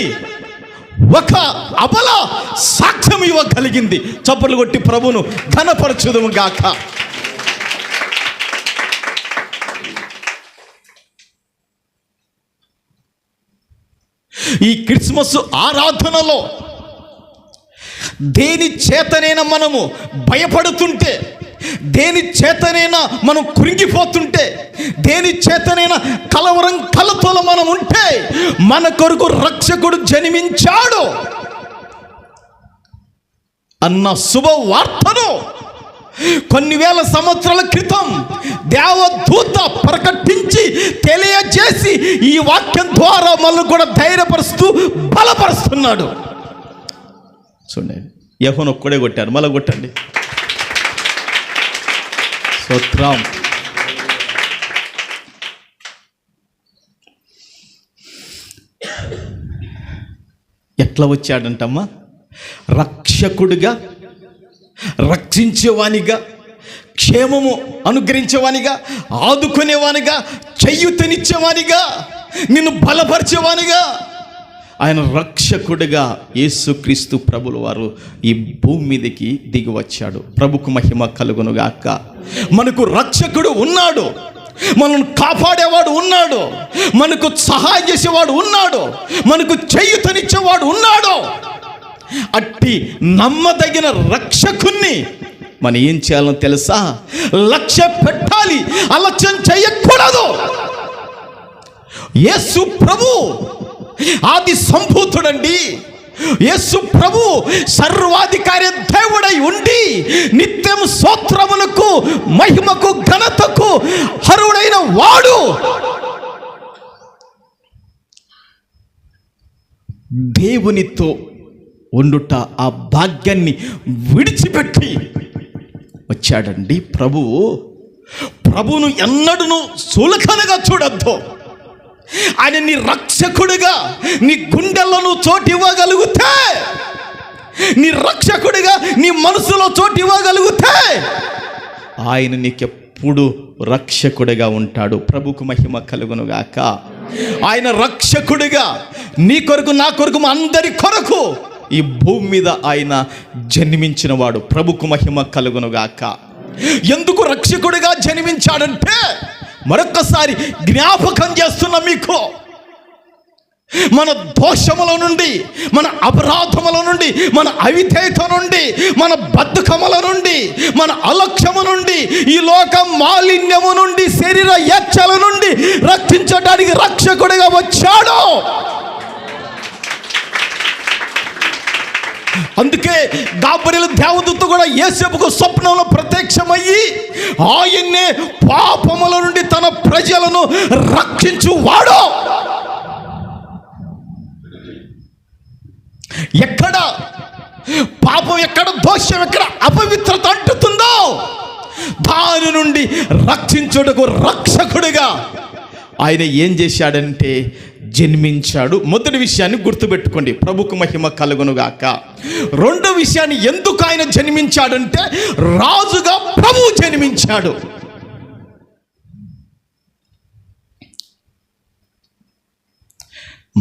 ఒక అబల సాక్ష్యం ఇవ్వగలిగింది. చప్పట్లు కొట్టి ప్రభువును ఘనపరచుదుము గాక. ఈ క్రిస్మస్ ఆరాధనలో దేని చేతనైనా మనము భయపడుతుంటే, దేని చేతనైనా మనం కృంగిపోతుంటే, దేని చేతనైనా కలవరం కలతలో మనం ఉంటే, మన కొరకు రక్షకుడు జన్మించాడు అన్న శుభవార్తను కొన్ని వేల సంవత్సరాల క్రితం దేవదూత ప్రకటించి తెలియజేసి ఈ వాక్యం ద్వారా మనల్ని కూడా ధైర్యపరుస్తూ బలపరుస్తున్నాడు. చూడండి, యెహోవాను ఒక్కడే కొట్టారు, మళ్ళీ కొట్టండి. స్తోత్రం. ఎట్లా వచ్చాడంటమ్మా? రక్షకుడిగా, రక్షించేవానిగా, క్షేమము అనుగ్రహించేవానిగా, ఆదుకునేవానిగా, చేయూతనిచ్చేవానిగా, నిన్ను బలపరిచేవానిగా, ఆయన రక్షకుడిగా యేసుక్రీస్తు ప్రభుల వారు ఈ భూమి మీదకి దిగి వచ్చాడు. ప్రభుకు మహిమ కలుగునుగాక. మనకు రక్షకుడు ఉన్నాడు, మనల్ని కాపాడేవాడు ఉన్నాడు, మనకు సహాయం చేసేవాడు ఉన్నాడు, మనకు చేయూతనిచ్చేవాడు ఉన్నాడు. అట్టి నమ్మదగిన రక్షకుణ్ణి మనం ఏం చేయాలో తెలుసా? లక్ష్య పెట్టాలి, అలక్ష్యం చేయకూడదు. యేసు ప్రభు ఆది సంభూతుడండి. యేసు ప్రభు సర్వాధికారి దేవుడై ఉండి నిత్యం స్తోత్రములకు, మహిమకు, ఘనతకు అర్హుడైన వాడు. దేవునితో ఉండుట ఆ భాగ్యాన్ని విడిచిపెట్టి వచ్చాడండి ప్రభువు. ప్రభువును ఎన్నడూ సులకనగా చూడద్దు. ఆయన నీ రక్షకుడిగా నీ గుండెల్లో చోటు ఇవ్వగలిగితే, నీ రక్షకుడిగా నీ మనసులో చోటు ఇవ్వగలిగితే, ఆయన నీకెప్పుడు రక్షకుడిగా ఉంటాడు. ప్రభుకు మహిమ కలుగునుగాక. ఆయన రక్షకుడిగా నీ కొరకు, నా కొరకు, అందరి కొరకు ఈ భూమి మీద ఆయన జన్మించిన వాడు. ప్రభుకు మహిమ కలుగునుగాక. ఎందుకు రక్షకుడిగా జన్మించాడంటే, మరొక్కసారి జ్ఞాపకం చేస్తున్నా మీకు, మన దోషముల నుండి, మన అపరాధముల నుండి, మన అవిధేయత నుండి, మన బద్ధకముల నుండి, మన అలక్ష్యము నుండి, ఈ లోక మాలిన్యము నుండి, శరీర యచ్చల నుండి రక్షించడానికి రక్షకుడిగా వచ్చాడు. అందుకే గాబ్రియలు దేవదూత కూడా యేసేపుకు స్వప్నంలో ప్రత్యక్షమయ్యి ఆయన్నే పాపముల నుండి తన ప్రజలను రక్షించువాడు. ఎక్కడ పాపం, ఎక్కడ దోషం, ఎక్కడ అపవిత్రత అంటుతుందో దాని నుండి రక్షించుటకు రక్షకుడిగా ఆయన ఏం చేశాడంటే జన్మించాడు. మొదటి విషయాన్ని గుర్తుపెట్టుకోండి, ప్రభుకు మహిమ కలుగునుగాక. రెండో విషయాన్ని, ఎందుకు ఆయన జన్మించాడంటే రాజుగా ప్రభు జన్మించాడు.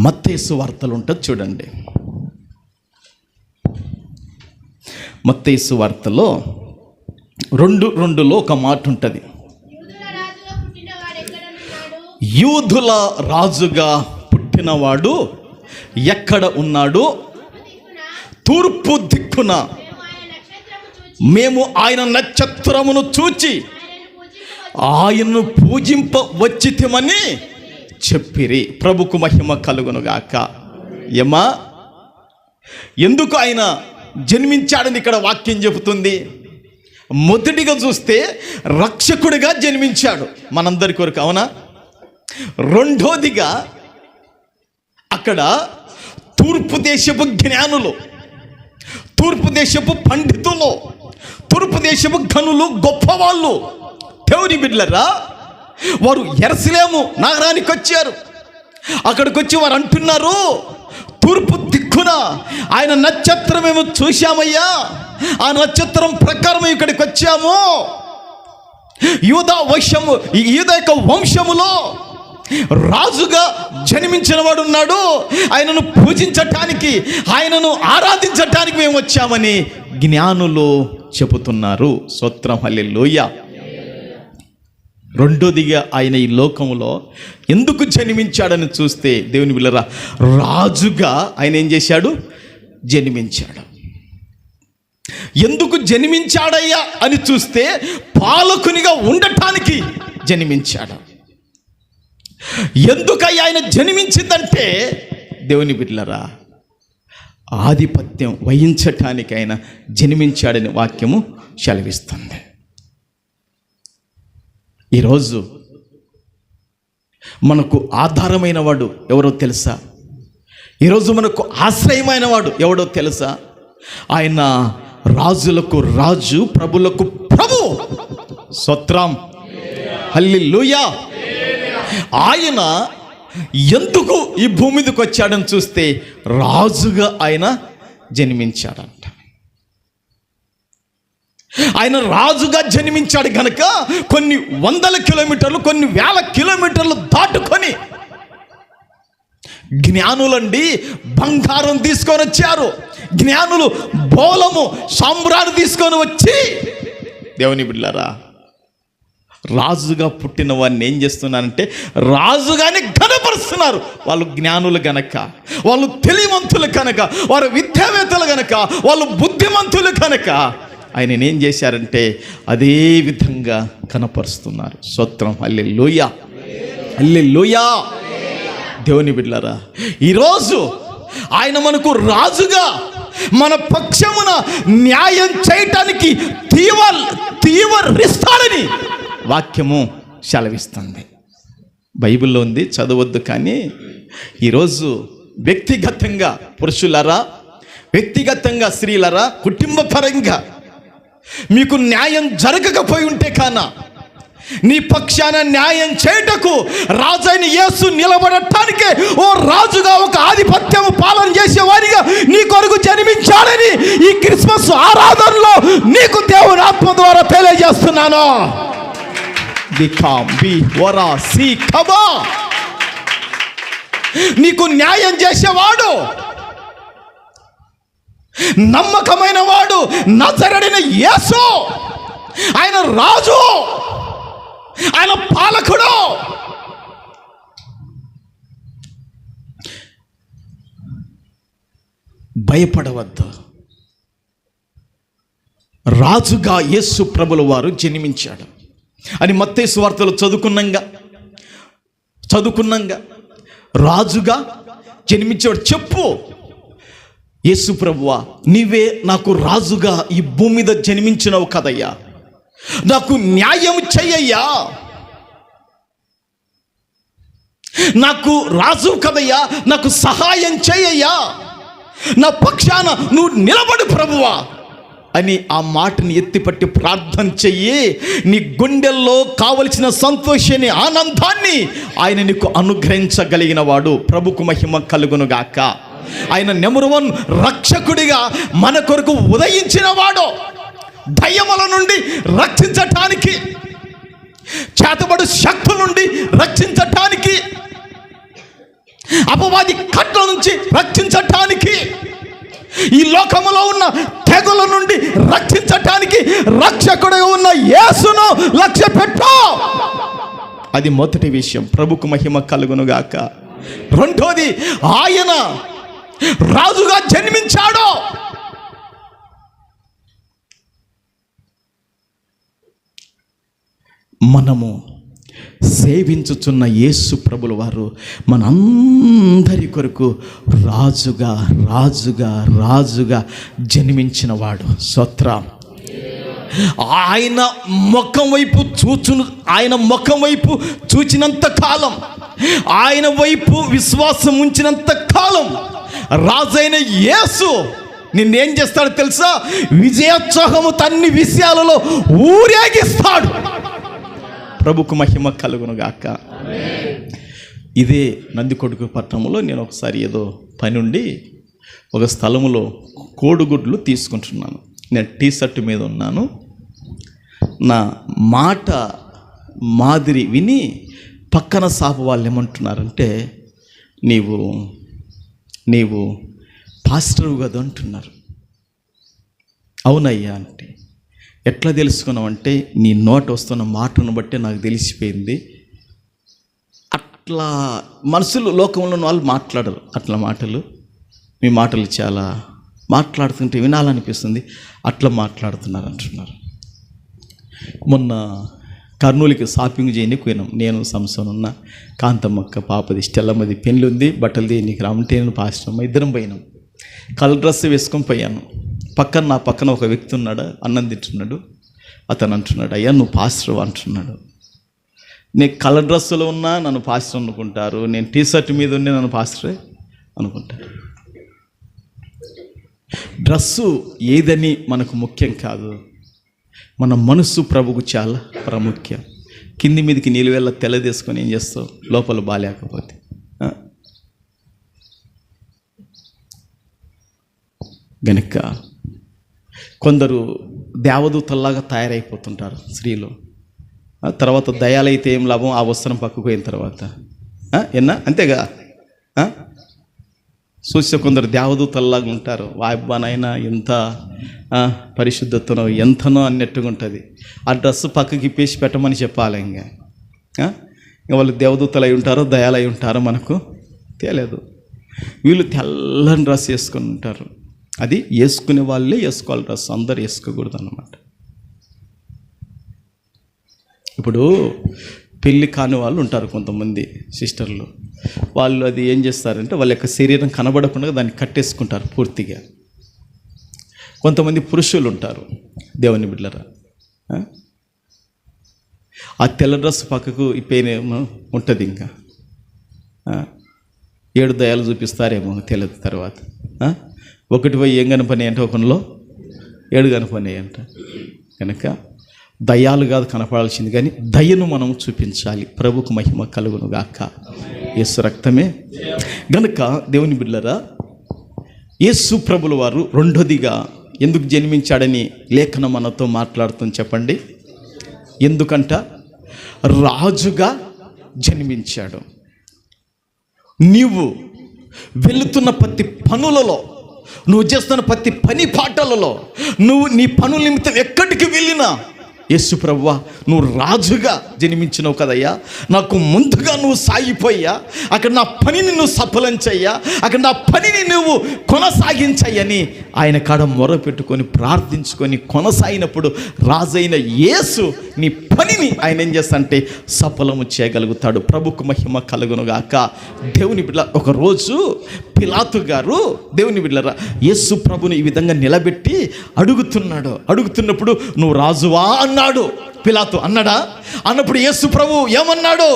మత్తయి సువార్తలు ఉంటుంది చూడండి. మత్తయి సువార్తలో 2:2లో ఒక మాట ఉంటుంది. యూదుల రాజుగా పుట్టినవాడు ఎక్కడ ఉన్నాడు? తూర్పు దిక్కున మేము ఆయన నక్షత్రమును చూచి ఆయన్ను పూజింప వచ్చితిమని చెప్పిరి. ప్రభుకు మహిమ కలుగునుగాక. ఏమా, ఎందుకు ఆయన జన్మించాడని ఇక్కడ వాక్యం చెబుతుంది? మొదటిగా చూస్తే రక్షకుడిగా జన్మించాడు మనందరి కొరకు, అవునా? రెండోదిగా అక్కడ తూర్పు దేశపు జ్ఞానులు, తూర్పు దేశపు పండితులు, తూర్పు దేశపు ఘనులు, గొప్పవాళ్ళు, దేవుని బిడ్డలారా, వారు యెరూషలేము నగరానికి వచ్చారు. అక్కడికి వచ్చి వారు అంటున్నారు, తూర్పు దిక్కున ఆయన నక్షత్రం మేము చూశామయ్యా, ఆ నక్షత్రం ప్రకారం ఇక్కడికి వచ్చాము. యూదా యొక్క వంశములో రాజుగా జన్మించిన వాడు ఉన్నాడు, ఆయనను పూజించటానికి, ఆయనను ఆరాధించటానికి మేము వచ్చామని జ్ఞానులు చెబుతున్నారు. స్తోత్రం, హల్లెలూయా. రెండోదిగా ఆయన ఈ లోకంలో ఎందుకు జన్మించాడని చూస్తే, దేవుని బిడ్డలారా, రాజుగా ఆయన ఏం చేశాడు? జన్మించాడు. ఎందుకు జన్మించాడయ్యా అని చూస్తే, పాలకునిగా ఉండటానికి జన్మించాడు. ఎందుకయ్యా ఆయన జన్మించిందంటే, దేవుని బిడ్డలారా, ఆధిపత్యం వహించటానికి ఆయన జన్మించాడని వాక్యము సెలవిస్తుంది. ఈరోజు మనకు ఆధారమైన వాడు ఎవరో తెలుసా? ఈరోజు మనకు ఆశ్రయమైన వాడు ఎవడో తెలుసా? ఆయన రాజులకు రాజు, ప్రభులకు ప్రభు. స్తోత్రం, హల్లెలూయా. ఆయన ఎందుకు ఈ భూమి మీదకి వచ్చాడని చూస్తే, రాజుగా ఆయన జన్మించాడంట. ఆయన రాజుగా జన్మించాడు కనుక కొన్ని వందల కిలోమీటర్లు, కొన్ని వేల కిలోమీటర్లు దాటుకొని జ్ఞానులండి బంగారం తీసుకొని వచ్చారు. జ్ఞానులు బోలము సాంబ్రాన్ని తీసుకొని వచ్చి, దేవుని బిడ్డలారా, రాజుగా పుట్టిన వాడిని ఏం చేస్తున్నారంటే రాజుగానే ఘనపరుస్తున్నారు. వాళ్ళు జ్ఞానులు గనక, వాళ్ళు తెలివిమంతులు కనుక, వారు విద్యావేత్తలు గనక, వాళ్ళు బుద్ధిమంతులు కనుక ఆయన ఏం చేశారంటే అదే విధంగా కనపరుస్తున్నారు. స్తోత్రం, హల్లెలూయా, హల్లెలూయా. దేవుని బిడ్డలారా, ఈరోజు ఆయన మనకు రాజుగా మన పక్షమున న్యాయం చేయటానికి తీవ్రిస్తాడని వాక్యము సెలవిస్తుంది. బైబిల్లో ఉంది, చదవద్దు. కానీ ఈరోజు వ్యక్తిగతంగా పురుషులరా, వ్యక్తిగతంగా స్త్రీలరా, కుటుంబ పరంగా మీకు న్యాయం జరగకపోయి ఉంటే కానా, నీ పక్షాన న్యాయం చేయటకు రాజైన యేసు నిలబడటానికే ఓ రాజుగా, ఒక ఆధిపత్యం పాలన చేసేవారిగా నీ కొరకు జన్మించాలని ఈ క్రిస్మస్ ఆరాధనలో నీకు దేవుని ఆత్మ ద్వారా తెలియజేస్తున్నాను. నీకు న్యాయం చేసేవాడు, నమ్మకమైన వాడు నజరేయుడైన యేసు. ఆయన రాజు, ఆయన పాలకుడు. భయపడవద్దు. రాజుగా యేసు ప్రభుల వారు జన్మించాడు అని మత్తయి సువార్తలో చదువుకున్నాంగా రాజుగా జన్మించాడు. చెప్పు, యేసు ప్రభువా, నీవే నాకు రాజుగా ఈ భూమి మీద జన్మించినవు కదయ్యా, నాకు న్యాయం చెయ్యయ్యా, నాకు రాజు కదయ్యా, నాకు సహాయం చెయ్యయ్యా, నా పక్షాన నువ్వు నిలబడు ప్రభువా అని ఆ మాటని ఎత్తిపట్టి ప్రార్థన చెయ్యి. నీ గుండెల్లో కావలసిన సంతోషాన్ని, ఆనందాన్ని ఆయన నీకు అనుగ్రహించగలిగిన వాడు. ప్రభుకు మహిమ కలుగునుగాక. ఆయన నెంబర్ 1 రక్షకుడిగా మన కొరకు ఉదయించిన వాడు. దయ్యముల నుండి రక్షించటానికి, చేతబడు శక్తుల నుండి రక్షించటానికి, అపవాది కట్ల నుంచి రక్షించటానికి, ఈ లోకములో ఉన్న తెగుల నుండి రక్షించటానికి రక్షకుడిగా ఉన్న యేసును లక్ష్య పెట్టు. అది మొదటి విషయం. ప్రభుకు మహిమ కలుగునుగాక. రెండోది, ఆయన రాజుగా జన్మించాడు. మనము సేవించుచున్న యేసు ప్రభుల వారు మనందరి కొరకు రాజుగా రాజుగా రాజుగా జన్మించిన వాడు. స్తోత్రం. ఆయన ముఖం వైపు చూచినంత కాలం, ఆయన వైపు విశ్వాసం ఉంచినంత కాలం రాజైన యేసు నిన్నేం చేస్తాడో తెలుసా? విజయోత్సాహము తన్ని విషయాలలో ఊరేగిస్తాడు. ప్రభుకు మహిమ కలుగును గాక. ఇదే నందికొట్కు పట్టణంలో నేను ఒకసారి ఏదో పని ఉండి ఒక స్థలములో కోడిగుడ్లు తీసుకుంటున్నాను. నేను టీ షర్ట్ మీద ఉన్నాను. నా మాట మాదిరి విని పక్కన సాపు వాళ్ళు ఏమంటున్నారంటే, నీవు పాస్టరు కదా అంటున్నారు. అవునయ్యా అంటే, ఎట్లా తెలుసుకున్నావంటే నీ నోట వస్తున్న మాటను బట్టి నాకు తెలిసిపోయింది. అట్లా మనుషులు లోకంలో వాళ్ళు మాట్లాడరు అట్లా మాటలు. మీ మాటలు చాలా మాట్లాడుతుంటే వినాలనిపిస్తుంది, అట్లా మాట్లాడుతున్నారు అంటున్నారు. మొన్న కర్నూలుకి షాపింగ్ చేయడానికి పోయినాం. నేను సంసోన్ ఉన్న కాంతమ్మక్క పాపది స్టెల్లమ్మది పెళ్ళి ఉంది, బట్టలది నీకు రమ్మంటే నేను పాస్టమ్మ ఇద్దరం పోయినాం. కలర్ డ్రెస్ వేసుకొని పోయాను. నా పక్కన ఒక వ్యక్తి ఉన్నాడు, అన్నం తింటున్నాడు. అతను అంటున్నాడు, అయ్యా నువ్వు పాస్టర్ అంటున్నాడు. నేను కలర్ డ్రెస్సులో ఉన్నా నన్ను పాస్టర్ అనుకుంటారు, నేను టీ షర్ట్ మీద ఉండి నన్ను పాస్టరే అనుకుంటారు. డ్రెస్సు ఏదని మనకు ముఖ్యం కాదు, మన మనసు ప్రభుకు చాలా ప్రాముఖ్యం. కింది మీదకి నీళ్ళ తెల్లదేసుకొని ఏం చేస్తావు లోపల బాగాలేకపోతే? గనుక కొందరు దేవదూతల్లాగా తయారైపోతుంటారు స్త్రీలు. తర్వాత దయాలైతే ఏం లాభం, ఆ వస్త్రం పక్కకు పోయిన తర్వాత అంతేగా. చూస్తే కొందరు దేవదూతల్లాగా ఉంటారు. వాయిబ్బానైనా ఎంత పరిశుద్ధతనో ఎంతనో అన్నట్టుగా ఉంటుంది. ఆ డ్రెస్సు పక్కకి ఇప్పేసి పెట్టమని చెప్పాలి. ఇంకా వాళ్ళు దేవదూతలు అయి ఉంటారో దయాలై ఉంటారో మనకు తెలియదు. వీళ్ళు తెల్లని డ్రెస్ వేసుకొని ఉంటారు. అది వేసుకునే వాళ్ళే వేసుకోవాలి డ్రెస్, అందరు వేసుకోకూడదు అన్నమాట. ఇప్పుడు పెళ్ళి కాని వాళ్ళు ఉంటారు కొంతమంది సిస్టర్లు, వాళ్ళు అది ఏం చేస్తారంటే వాళ్ళ యొక్క శరీరం కనబడకుండా దాన్ని కట్టేసుకుంటారు పూర్తిగా. కొంతమంది పురుషులు ఉంటారు, దేవుని బిడ్డలరా, ఆ తెల్ల డ్రెస్ పక్కకు ఇప్పేనేమో ఉంటుంది. ఇంకా 7 దయాలు చూపిస్తారేమో తెలియదు. తర్వాత ఒకటి పోయి ఏం కనపని అంటే ఒకనిలో 7 కనపని అంట. కనుక దయాలు కాదు కనపడాల్సింది, కానీ దయను మనం చూపించాలి. ప్రభుకు మహిమ కలుగును గాక. యేసు రక్తమే. గనుక దేవుని బిడ్డలరా, యేసు ప్రభుల వారు రెండోదిగా ఎందుకు జన్మించాడని లేఖనం మనతో మాట్లాడుతుంది చెప్పండి. ఎందుకంట రాజుగా జన్మించాడు. నీవు వెళుతున్న ప్రతి పనులలో, నువ్వు చేస్తున్న ప్రతి పని పాటలలో, నువ్వు నీ పనుల నిమిత్తం ఎక్కడికి వెళ్ళినా, యేసు ప్రభువా నువ్వు రాజుగా జన్మించినావు కదయ్యా, నాకు ముందుగా నువ్వు సాగిపోయ్యా, అక్కడ నా పనిని నువ్వు సఫలం చెయ్యా, అక్కడ నా పనిని నువ్వు కొనసాగించయ్యని ఆయన కాడ మొర పెట్టుకొని ప్రార్థించుకొని కొనసాగినప్పుడు రాజైన యేసు నీ పనిని ఆయన ఏం చేస్తాడంటే సఫలము చేయగలుగుతాడు. ప్రభుకు మహిమ కలుగునుగాక. దేవుని బిడ్డ, ఒకరోజు పిలాతు గారు దేవుని బిడ్డరా యేసు ప్రభుని ఈ విధంగా నిలబెట్టి అడుగుతున్నప్పుడు నువ్వు రాజువా అన్నాడు. పిలాతు అన్నాడా? అన్నప్పుడు యేసు ప్రభు ఏమన్నాడు?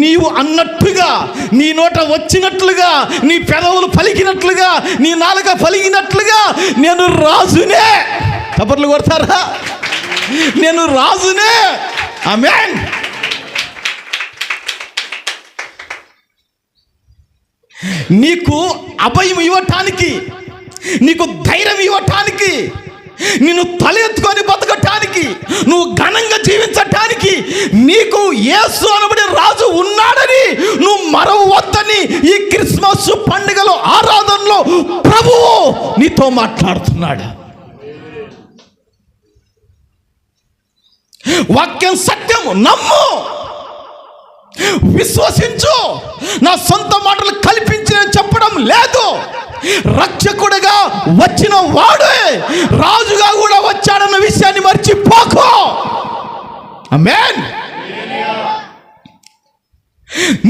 నీవు అన్నట్టుగా, నీ నోట వచ్చినట్లుగా, నీ పెదవులు పలికినట్లుగా, నీ నాలుక పలికినట్లుగా నేను రాజునే. కబర్లు కొడతారా? నేను రాజునే. ఆమేన్. నీకు అభయం ఇవ్వటానికి, నీకు ధైర్యం ఇవ్వటానికి, నిన్ను తల ఎత్తుకొని బతకటానికి, నువ్వు ఘనంగా జీవించటానికి నీకు యేసు అనబడే రాజు ఉన్నాడని నువ్వు మరవద్దని ఈ క్రిస్మస్ పండుగలో ఆరాధనలో ప్రభువు నీతో మాట్లాడుతున్నాడు. వాక్యం సత్యము, నమ్ము, విశ్వసించు. నా సొంత మాటలు కల్పించి నేను చెప్పడం లేదు. రక్షకుడిగా వచ్చిన వాడే రాజుగా కూడా వచ్చాడన్న విషయాన్ని మర్చిపోకు. ఆమేన్.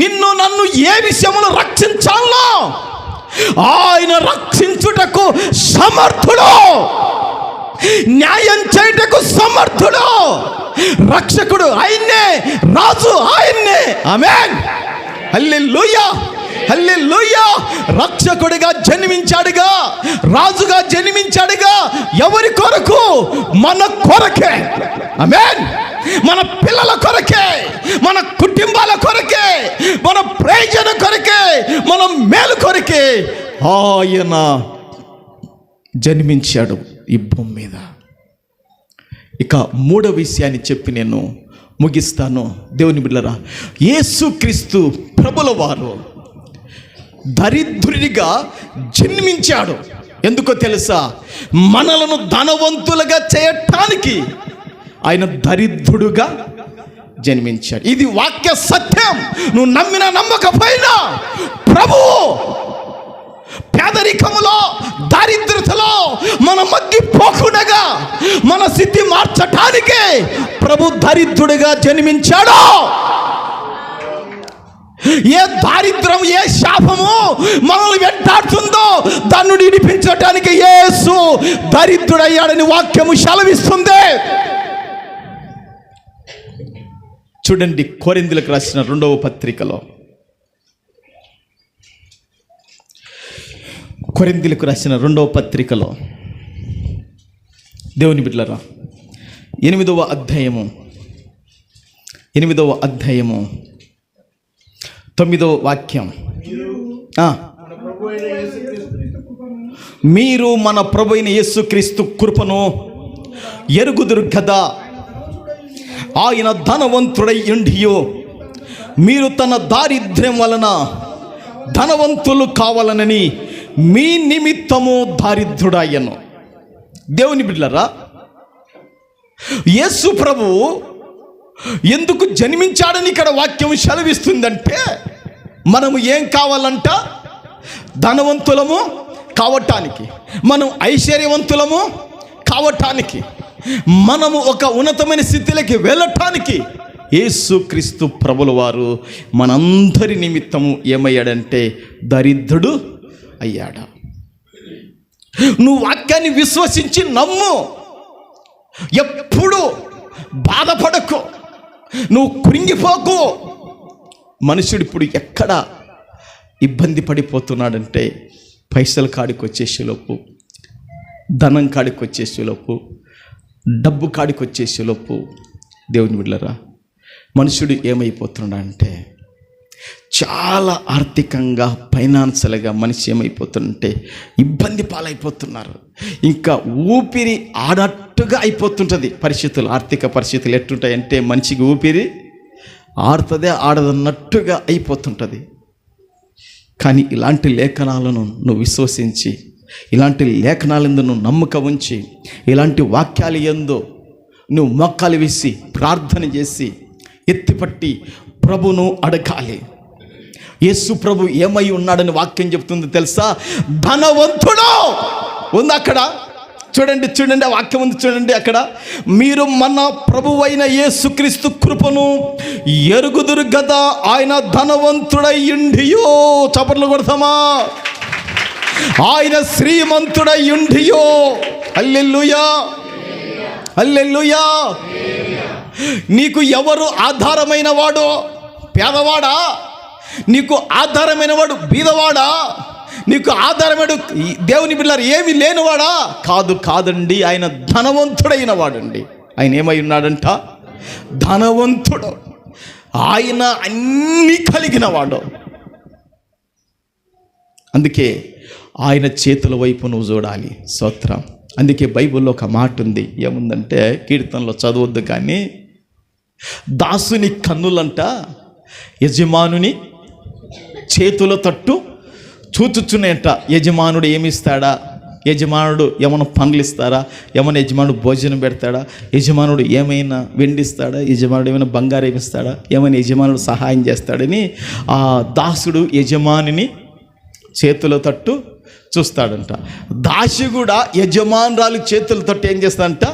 నిన్ను నన్ను ఏ విషయంలో రక్షించాలో ఆయన రక్షించుటకు సమర్థుడు, న్యాయం చేయుటకు సమర్థుడు. రక్షకుడు ఆయన్నే, రాజు ఆయన్నే. ఆమేన్. హల్లెలూయా. హల్లెలూయా. రక్షకుడిగా జన్మించాడుగా, రాజుగా జన్మించాడుగా. ఎవరి కొరకు? మన కొరకే. ఆమేన్. మన పిల్లల కొరకే, మన కుటుంబాల కొరకే, మన ప్రయోజనం కొరకే, మన మేలు కొరకే ఆయన జన్మించాడు ఈ భూమి మీద. ఇక మూడో విషయాన్ని చెప్పి నేను ముగిస్తాను. దేవుని బిడ్డలారా, యేసుక్రీస్తు ప్రభుల వారు దరిద్రుడిగా జన్మించాడు. ఎందుకో తెలుసా? మనలను ధనవంతులుగా చేయటానికి ఆయన దరిద్రుడుగా జన్మించాడు. ఇది వాక్య సత్యం. నువ్వు నమ్మినా నమ్మకపోయినా ప్రభువు పేదరికములో, దారిద్రతలో మన మగ్గిపోకుండా మన స్థితి మార్చటానికే ప్రభు దరిద్రుడిగా జన్మించాడు. ఏ దారిద్రం, ఏ శాపము మనల్ని వెంటాడుతుందో దాన్ని విడిపించటానికి యేసు దరిద్రుడయ్యాడని వాక్యము సెలవిస్తుంది. చూడండి, కొరింథీయులకు రాసిన 2వ పత్రికలో, కొరింథీయులకు రాసిన 2వ పత్రికలో దేవుని బిడ్డలారా 8వ అధ్యాయము 9వ వాక్యం. మీరు మన ప్రభు అయిన యేసుక్రీస్తు కృపను ఎరుగుదురు కదా. ఆయన ధనవంతుడై ఉండియో మీరు తన దారిద్ర్యం వలన ధనవంతులు కావాలనని మీ నిమిత్తము దారిద్రుడాయను. దేవుని బిడ్డలారా, యేసు ప్రభు ఎందుకు జన్మించాడని ఇక్కడ వాక్యం సెలవిస్తుందంటే, మనము ఏం కావాలంట? ధనవంతులము కావటానికి, మనం ఐశ్వర్యవంతులము కావటానికి, మనము ఒక ఉన్నతమైన స్థితిలోకి వెళ్ళటానికి యేసుక్రీస్తు ప్రభుల వారు మనందరి నిమిత్తము ఏమయ్యాడంటే దరిద్రుడు అయ్యాడు. నువ్వు వాక్యాన్ని విశ్వసించి నమ్ము. ఎప్పుడు బాధపడకు, నువ్వు కృంగిపోకు. మనుషుడు ఇప్పుడు ఎక్కడ ఇబ్బంది పడిపోతున్నాడంటే, పైసల కాడికి వచ్చేసేలోపు, ధనం కాడికి వచ్చేసేలోపు, డబ్బు కాడికి వచ్చేసేలోపు దేవుని బిడ్డలారా, మనుషుడు ఏమైపోతున్నాడంటే చాలా ఆర్థికంగా, ఫైనాన్షియల్గా మనిషి ఏమైపోతుందంటే ఇబ్బంది పాలైపోతున్నారు. ఇంకా ఊపిరి ఆడట్టుగా అయిపోతుంటుంది పరిస్థితులు. ఆర్థిక పరిస్థితులు ఎట్టుంటాయంటే మనిషికి ఊపిరి ఆడుతుందే ఆడదన్నట్టుగా అయిపోతుంటుంది. కానీ ఇలాంటి లేఖనాలను నువ్వు విశ్వసించి, ఇలాంటి లేఖనాలందు నువ్వు నమ్మకం ఉంచి, ఇలాంటి వాక్యాలు ఎందో నువ్వు మొక్కలు వేసి ప్రార్థన చేసి ఎత్తిపట్టి ప్రభును అడగాలి. యేసు ప్రభు ఏమై ఉన్నాడని వాక్యం చెప్తుంది తెలుసా? ధనవంతుడు ఉంది అక్కడ. చూడండి చూడండి, ఆ వాక్యం ఉంది చూడండి అక్కడ. మీరు మన ప్రభువైన యేసుక్రీస్తు కృపను ఎరుగుదురు గదా, ఆయన ధనవంతుడయ్యుండియో, చప్పట్లు కొడతామా, ఆయన శ్రీమంతుడయ్యుండియో. హల్లెలూయా, హల్లెలూయా. నీకు ఎవరు ఆధారమైన వాడో? పేదవాడా? నీకు ఆధారమైన వాడు బీదవాడా? నీకు ఆధారమైన దేవుని బిడ్డలారా ఏమి లేనివాడా? కాదండి, ఆయన ధనవంతుడైన వాడండి. ఆయన ఏమై ఉన్నాడంట? ధనవంతుడు. ఆయన అన్నీ కలిగిన వాడు. అందుకే ఆయన చేతుల వైపు నువ్వు చూడాలి. స్తోత్రం. అందుకే బైబిల్లో ఒక మాట ఉంది, ఏముందంటే కీర్తనలో చదవద్దు కానీ, దాసుని కన్నులంట యజమానుని చేతుల తట్టు చూచుచున్నాయంట. యజమానుడు ఏమిస్తాడా? యజమానుడు ఏమైనా పనులు ఇస్తారా? ఏమైనా యజమానుడు భోజనం పెడతాడా? యజమానుడు ఏమైనా వెండిస్తాడా? యజమానుడు ఏమైనా బంగారం ఏమిస్తాడా? ఏమైనా యజమానుడు సహాయం చేస్తాడని ఆ దాసుడు యజమానిని చేతుల తట్టు చూస్తాడంట. దాసి కూడా యజమానురాలు చేతుల తట్టు ఏం చేస్తాడంట?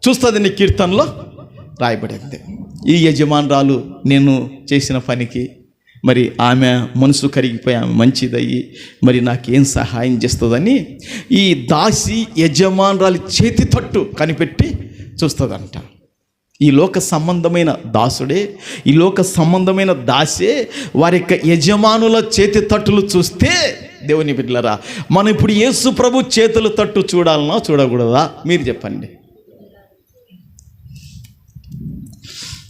చూస్తుందని కీర్తనలో రాయబడింది. ఈ యజమానురాలు నేను చేసిన పనికి మరి ఆమె మనసు కరిగిపోయి ఆమె మంచిదయ్యి మరి నాకేం సహాయం చేస్తుందని ఈ దాసి యజమానురాలి చేతి తట్టు కనిపెట్టి చూస్తుందంట. ఈ లోక సంబంధమైన దాసుడే, ఈ లోక సంబంధమైన దాసే వారి యొక్క యజమానుల చేతి తట్టులు చూస్తే, దేవుని బిడ్డలారా, మనం ఇప్పుడు యేసు ప్రభు చేతుల తట్టు చూడాలన్నా చూడకూడదా? మీరు చెప్పండి.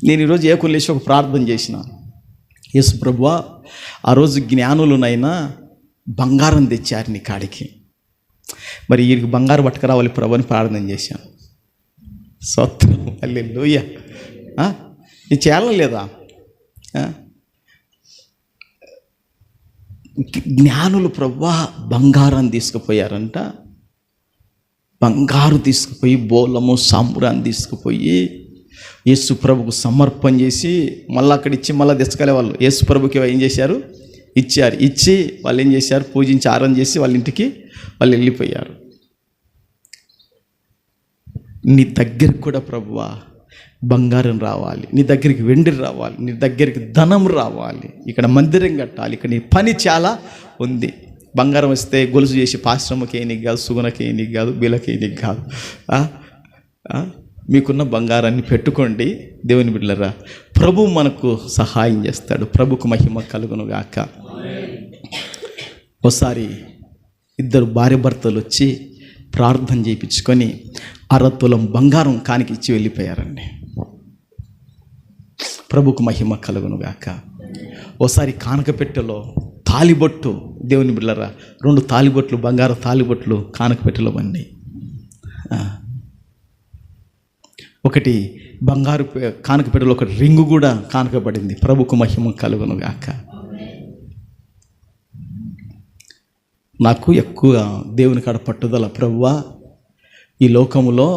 నేను ఈరోజు ఏకులేసి ఒక ప్రార్థన చేసిన, యేసు ప్రభువా, ఆ రోజు జ్ఞానులనైనా బంగారం తెచ్చారు నీ కాడికి, మరి వీరికి బంగారు పట్టుకురావాలి ప్రభు అని ప్రార్థన చేశాను. స్తోత్రం, హల్లెలూయా. ఇది చేయాలా లేదా? జ్ఞానులు ప్రభువా బంగారం తీసుకుపోయారంట. బంగారు తీసుకుపోయి బోలము సాంబ్రాన్ని తీసుకుపోయి యేసు ప్రభుకు సమర్పణ చేసి మళ్ళీ అక్కడ ఇచ్చి మళ్ళీ తెచ్చుకోలే వాళ్ళు. యేసు ప్రభుకి ఏం చేశారు? ఇచ్చారు. ఇచ్చి వాళ్ళు ఏం చేశారు? పూజించి ఆరాధన చేసి వాళ్ళ ఇంటికి వాళ్ళు వెళ్ళిపోయారు. నీ దగ్గరికి కూడా ప్రభువా బంగారం రావాలి, నీ దగ్గరికి వెండి రావాలి, నీ దగ్గరికి ధనం రావాలి. ఇక్కడ మందిరం కట్టాలి, ఇక్కడ నీ పని చాలా ఉంది. బంగారం వస్తే గొలుసు చేసి పాశ్రమకి ఏనికి కాదు, సుగుణకి ఏనికి కాదు, బీలకి ఏనికి కాదు. మీకున్న బంగారాన్ని పెట్టుకోండి. దేవుని బిడ్డలారా, ప్రభు మనకు సహాయం చేస్తాడు. ప్రభుకు మహిమ కలుగును గాక. ఒకసారి ఇద్దరు భార్య భర్తలు వచ్చి ప్రార్థన చేయించుకొని 1/2 తులం బంగారం కానికి ఇచ్చి వెళ్ళిపోయారండి. ప్రభుకు మహిమ కలుగును గాక. ఒకసారి కానకపెట్టెలో తాలిబొట్టు, దేవుని బిడ్డలారా, 2 తాలిబొట్లు, బంగారు తాలిబొట్లు కానకపెట్టెలో ఉన్నాయి. ఒకటి బంగారు కానకపెట్టెలో ఒక రింగు కూడా కానకబడింది. ప్రభుకు మహిమ కలుగును గాక. నాకు ఎక్కువ దేవుని కాడ పట్టుదల, ప్రభువా, ఈ లోకములో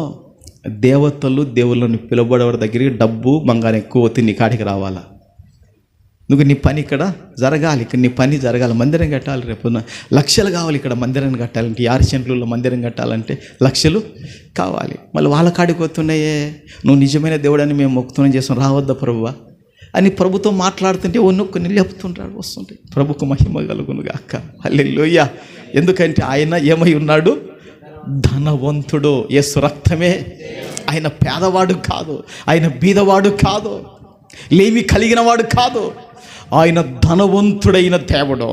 దేవతలు దేవుళ్ళని పిలువబడేవారి దగ్గరికి డబ్బు బంగారం ఎక్కువ వచ్చి నీ కాడికి రావాలా? నువ్వు నీ పని ఇక్కడ జరగాలి, ఇక్కడ నీ పని జరగాలి. మందిరం కట్టాలి, రేపు లక్షలు కావాలి. ఇక్కడ మందిరాన్ని కట్టాలంటే 6 సెంట్లలో మందిరం కట్టాలంటే లక్షలు కావాలి. మళ్ళీ వాళ్ళ కాడికి వస్తున్నాయే, నువ్వు నిజమైన దేవుడని మేము మొక్కుతున్నాం చేస్తాం, రావద్దా ప్రభువా అని ప్రభుతో మాట్లాడుతుంటే కొన్ని లేపుతుంటాడు, వస్తుంటాయి. ప్రభుకు మహిమ కలుగును గాక. హల్లెలూయా. ఎందుకంటే ఆయన ఏమై ఉన్నాడు? ధనవంతుడు. యేసు రక్తమే. ఆయన పేదవాడు కాదు, ఆయన బీదవాడు కాదు, లేమి కలిగిన వాడు కాదు. ఆయన ధనవంతుడైన దేవుడు.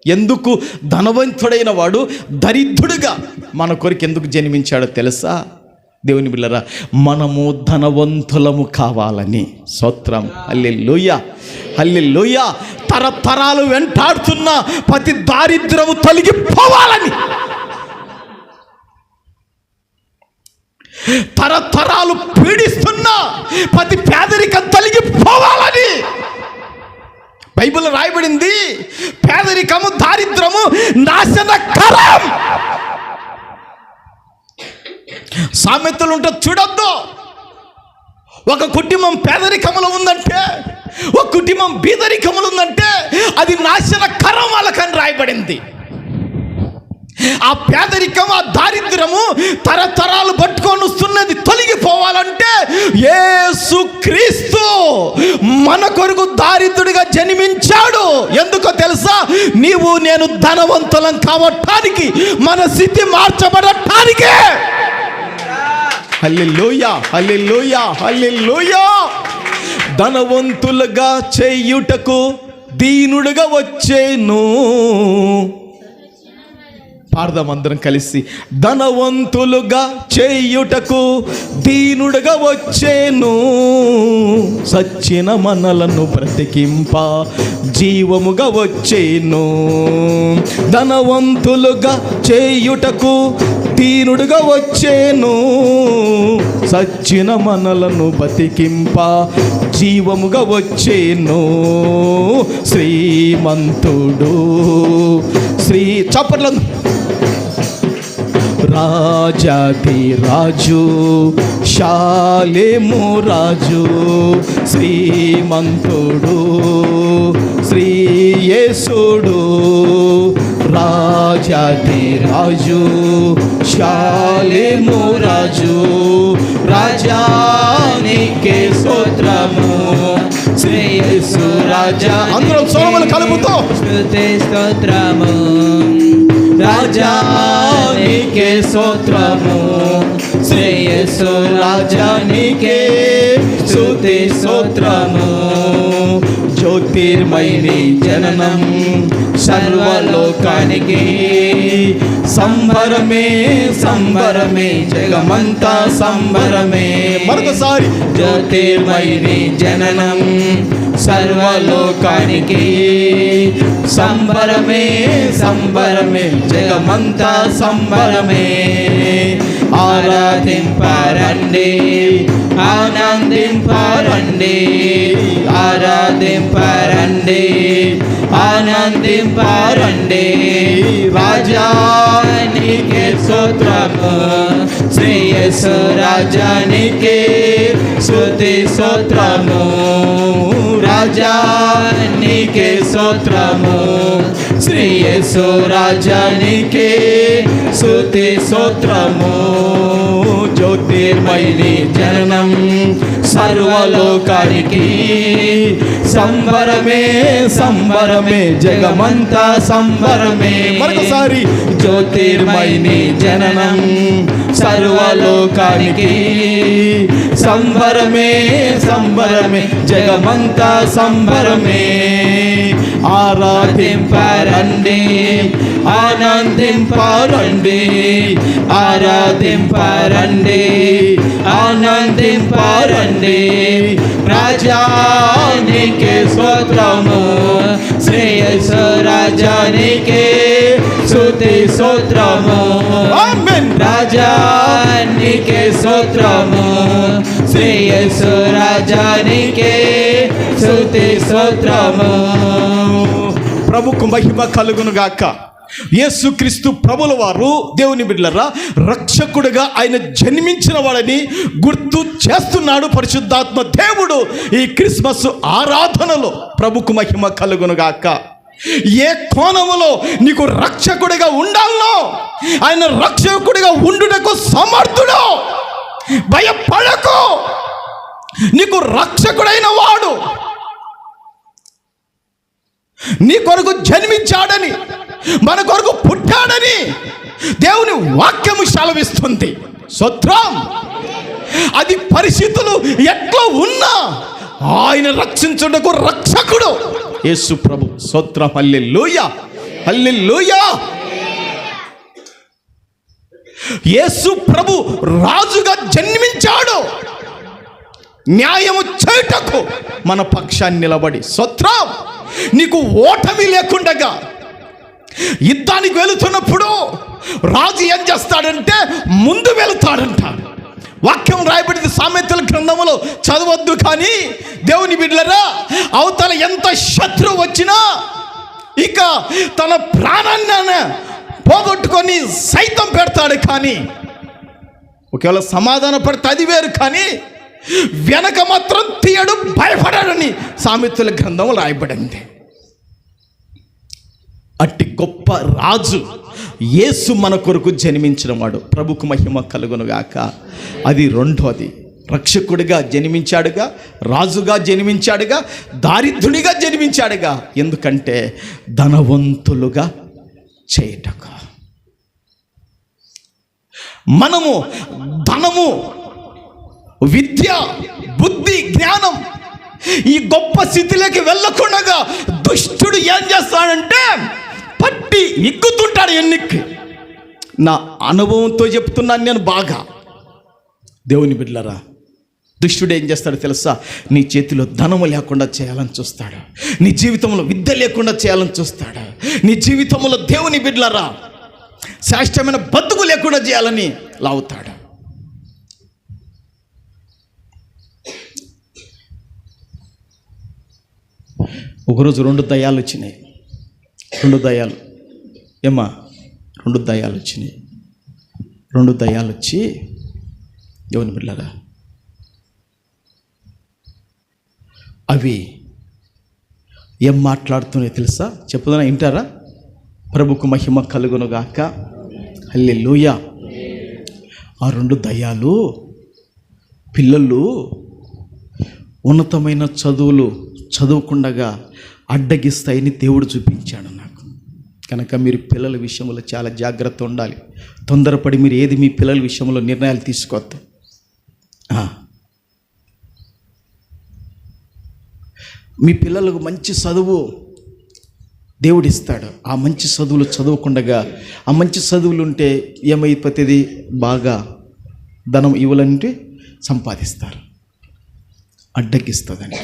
ఎందుకు ధనవంతుడైన వాడు దరిద్రుడుగా మన కొరకు ఎందుకు జన్మించాడో తెలుసా? దేవుని బిడ్డలారా, మనము ధనవంతులము కావాలని. స్తోత్రం, హల్లెలూయా, హల్లెలూయా. తరతరాలు వెంటాడుతున్న ప్రతి దారిద్రము తొలగిపోవాలని, తరతరాలు పీడిస్తున్న ప్రతి పేదరికం తొలగిపోవాలని బైబిల్ రాయబడింది. పేదరికము, దారిద్రము నాశనకరం. సామెతలు ఉంటే చూడొద్దు. ఒక కుటుంబం పేదరికములో ఉందంటే, ఒక కుటుంబం బీదరికములు ఉందంటే అది నాశనకరం వాళ్ళకని రాయబడింది. ఆ పేదరికం, ఆ దారిద్రము తరతరాలు పట్టుకొని వస్తున్నది తొలగిపోవాలంటే యేసు క్రీస్తు మన కొరకు దారిద్రుడిగా జన్మించాడు. ఎందుకో తెలుసా? నీవు నేను ధనవంతులం కావటానికి, మన స్థితి మార్చబడటానికే. హల్లెలూయా, హల్లెలూయా, హల్లెలూయా. ధనవంతులుగా చేయుటకు దీనుడుగా వచ్చేను. పాడదాం అందరం కలిసి. ధనవంతులుగా చేయుటకు దీనుడుగా వచ్చేను, సచ్చిన మనలను బ్రతికింప జీవముగా వచ్చేను. ధనవంతులుగా చేయుటకు దీనుడుగా వచ్చేను, సచ్చిన మనలను బతికింప జీవముగా వచ్చేను. శ్రీమంతుడు, చప్పట్ల రాజాది రాజు, శాలేము రాజు, శ్రీమంతుడు, శ్రీ యేసుడు. రాజాది రాజు, శాలేము రాజు, రాజానికే స్తోత్రము. శ్రీ యేసు రాజా. అందరూ సోమలు కలుపుతో స్తుతి స్తోత్రము. రాజానికే స్తోత్రము. శ్రేయస్సు రాజానికే స్తుతి స్తోత్రము. జ్యోతిర్మయుని జననం సర్వలోకానికి సంబరమే సంబరమే, జగమంతా సంబరమే. మరొకసారి జ్యోతిర్మయుని జననం సర్వలోకానికి సంబరమే సంబరమే, జగమంతా సంబరమే. ఆరాధింపరండి ఆనందింపరండి, ఆరాధింపరండి ఆనందింపరండి. రాజానికే స్తోత్రము, శ్రేయస్సు రాజానికే స్తుతి స్తోత్రము. రాజానికే స్తోత్రము, శ్రేయస్సు రాజానికే స్తుతి స్తోత్రము. జ్యోతిర్మయుని జననం సర్వలోకానికి సంబరమే సంబరమే, జగమంతా సంబరమే. మరొకసారి జ్యోతిర్మయుని జననం సర్వలోకానికి సంబరమే సంబరమే, జగమంతా సంబరమే. ఆరాధింపరండి ఆనందింపరండి, ఆరాధింపరండి ఆనందింపరండి. రాజానికే స్తోత్రము, శ్రేయస్సు రాజానికే స్తుతి స్తోత్రము. ఆమేన్. రాజానికే స్తోత్రము, శ్రేయస్సు రాజానికే స్తుతి స్తోత్రము. ప్రభుకు మహిమ కలుగును గాక. యేసుక్రీస్తు ప్రభుల వారు దేవుని బిడ్డలారా రక్షకుడిగా ఆయన జన్మించిన వాడని గుర్తు చేస్తున్నాడు పరిశుద్ధాత్మ దేవుడు ఈ క్రిస్మస్ ఆరాధనలో. ప్రభుకు మహిమ కలుగును గాక. ఏ కోణములో నీకు రక్షకుడిగా ఉండాలనో ఆయన రక్షకుడిగా ఉండుటకు సమర్థుడు. భయపడకు, నీకు రక్షకుడైన వాడు నీ కొరకు జన్మించాడని, మన కొరకు పుట్టాడని దేవుని వాక్యము సెలవిస్తుంది. స్తోత్రం. అది పరిస్థితులు ఎట్లా ఉన్నా ఆయన రక్షించుటకు రక్షకుడు యేసు ప్రభు. స్తోత్రం. హల్లెలూయా హల్లెలూయా. యేసు ప్రభు రాజుగా జన్మించాడు న్యాయము చేయుటకు మన పక్షాన్ని నిలబడి. స్తోత్రం. నీకు ఓటమి లేకుండగా యుద్ధానికి వెళుతున్నప్పుడు రాజు ఏం చేస్తాడంటే ముందు వెళుతాడంట. వాక్యం రాయబడింది సామెతల గ్రంథములో, చదవద్దు కానీ దేవుని బిడ్డలారా అవతల ఎంత శత్రువు వచ్చినా ఇక తన ప్రాణాన్ని పోగొట్టుకొని సైతం పెడతాడు. కానీ ఒకవేళ సమాధాన పడితే అది వేరు, కానీ వెనక మాత్రం తీయడు, భయపడాడని సామెతల గ్రంథం రాయబడింది. అట్టి గొప్ప రాజు యేసు మన కొరకు జన్మించిన వాడు. ప్రభుకు మహిమ కలుగును గాక. అది రెండోది. రక్షకుడిగా జన్మించాడుగా, రాజుగా జన్మించాడుగా, దారిద్రునిగా జన్మించాడుగా. ఎందుకంటే ధనవంతులుగా చేయటకు. మనము ధనము, విద్య, బుద్ధి, జ్ఞానం ఈ గొప్ప స్థితిలోకి వెళ్ళకుండా దుష్టుడు ఏం చేస్తాడంటే పట్టి ఎక్కుతుంటాడు ఎన్నిక్కి. నా అనుభవంతో చెప్తున్నాను నేను బాగా. దేవుని బిడ్డలారా దుష్టుడు ఏం చేస్తాడో తెలుసా? నీ చేతిలో ధనము లేకుండా చేయాలని చూస్తాడు, నీ జీవితంలో విద్య లేకుండా చేయాలని చూస్తాడు, నీ జీవితంలో దేవుని బిడ్డలారా శ్రేష్టమైన బతుకు లేకుండా చేయాలని లావుతాడు. ఒకరోజు 2 దయ్యాలు వచ్చినాయి. 2 దయ్యాలు ఏమ్మా 2 దయ్యాలు వచ్చినాయి. 2 దయ్యాలు వచ్చి దేవుని బిడ్డలారా అవి ఏం మాట్లాడుతున్నాయో తెలుసా? చెప్పుదనా, వింటారా? ప్రభుకు మహిమ కలుగును గాక. హల్లెలూయా. ఆ 2 దయ్యాలు పిల్లలు ఉన్నతమైన చదువులు చదువుకుండగా అడ్డగిస్తాయని దేవుడు చూపించాడు నాకు. కనుక మీరు పిల్లల విషయంలో చాలా జాగ్రత్త ఉండాలి. తొందరపడి మీరు ఏది మీ పిల్లల విషయంలో నిర్ణయాలు తీసుకోవద్దు. మీ పిల్లలకు మంచి చదువు దేవుడిస్తాడు. ఆ మంచి చదువులు చదువుకుండగా ఆ మంచి చదువులు ఉంటే ఏమైపోతుంది, బాగా ధనం ఇవ్వాలంటే సంపాదిస్తారు, అడ్డగిస్తుందండి.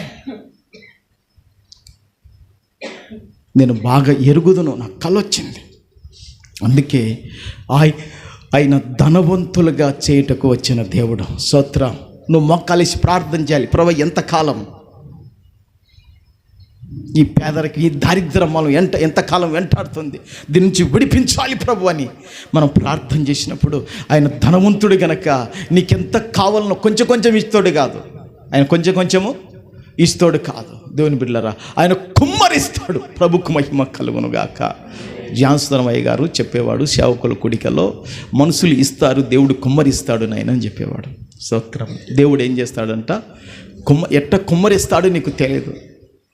నేను బాగా ఎరుగుదును, నాకు కల వచ్చింది. అందుకే ఆయన ధనవంతులుగా చేయుటకు వచ్చిన దేవుడు. స్తోత్రం. నువ్వు మొక్కలేసి ప్రార్థన చేయాలి. ప్రభువా, ఎంతకాలం ఈ పేదరికి, ఈ దారిద్ర్యం మనం ఎంతకాలం వెంటాడుతుంది, దీని నుంచి విడిపించాలి ప్రభు అని మనం ప్రార్థన చేసినప్పుడు ఆయన ధనవంతుడు గనక నీకెంత కావాలనో కొంచెం కొంచెం ఇస్తాడు కాదు, ఆయన కొంచెం కొంచెము ఇస్తాడు కాదు. దేవుని బిడ్డలారా, ఆయన కుమ్మరిస్తాడు. ప్రభుకు మహిమ కలుగునుగాక. జాన్సనమయ్య గారు చెప్పేవాడు, సేవకుల కుడికలో మనుషులు ఇస్తారు, దేవుడు కుమ్మరిస్తాడు నాయన అని చెప్పేవాడు. స్తోత్రం. దేవుడు ఏం చేస్తాడంట, ఎట్ట కుమ్మరిస్తాడు నీకు తెలియదు.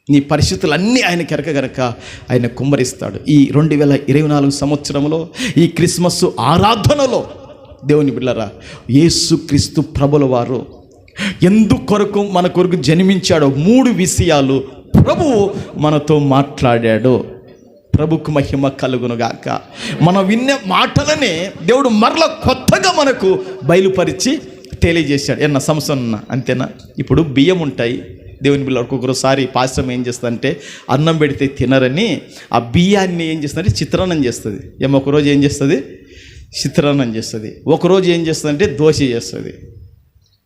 నీ పరిస్థితులన్నీ ఆయన కెరక గనక ఆయన కుమ్మరిస్తాడు. ఈ 2024 సంవత్సరంలో ఈ క్రిస్మస్ ఆరాధనలో దేవుని బిడ్డలారా, యేసుక్రీస్తు ప్రభుల వారు ఎందుకొరకు మన కొరకు జన్మించాడో 3 విషయాలు ప్రభువు మనతో మాట్లాడాడు. ప్రభుకు మహిమ కలుగునుగాక. మనం విన్న మాటలనే దేవుడు మరల కొత్తగా మనకు బయలుపరిచి తెలియజేశాడు. ఏమన్నా సమస్య ఉన్నా అంతేనా? ఇప్పుడు బియ్యం ఉంటాయి దేవుని బిడ్డలకు. ఒక్కొక్కసారి పాశ్రం ఏం చేస్తుందంటే అన్నం పెడితే తినరని ఆ బియ్యాన్ని ఏం చేస్తుందంటే చిత్రాన్నం చేస్తుంది. ఒకరోజు ఏం చేస్తుంది, చిత్రాన్నం చేస్తుంది. ఒకరోజు ఏం చేస్తుందంటే దోశ చేస్తుంది.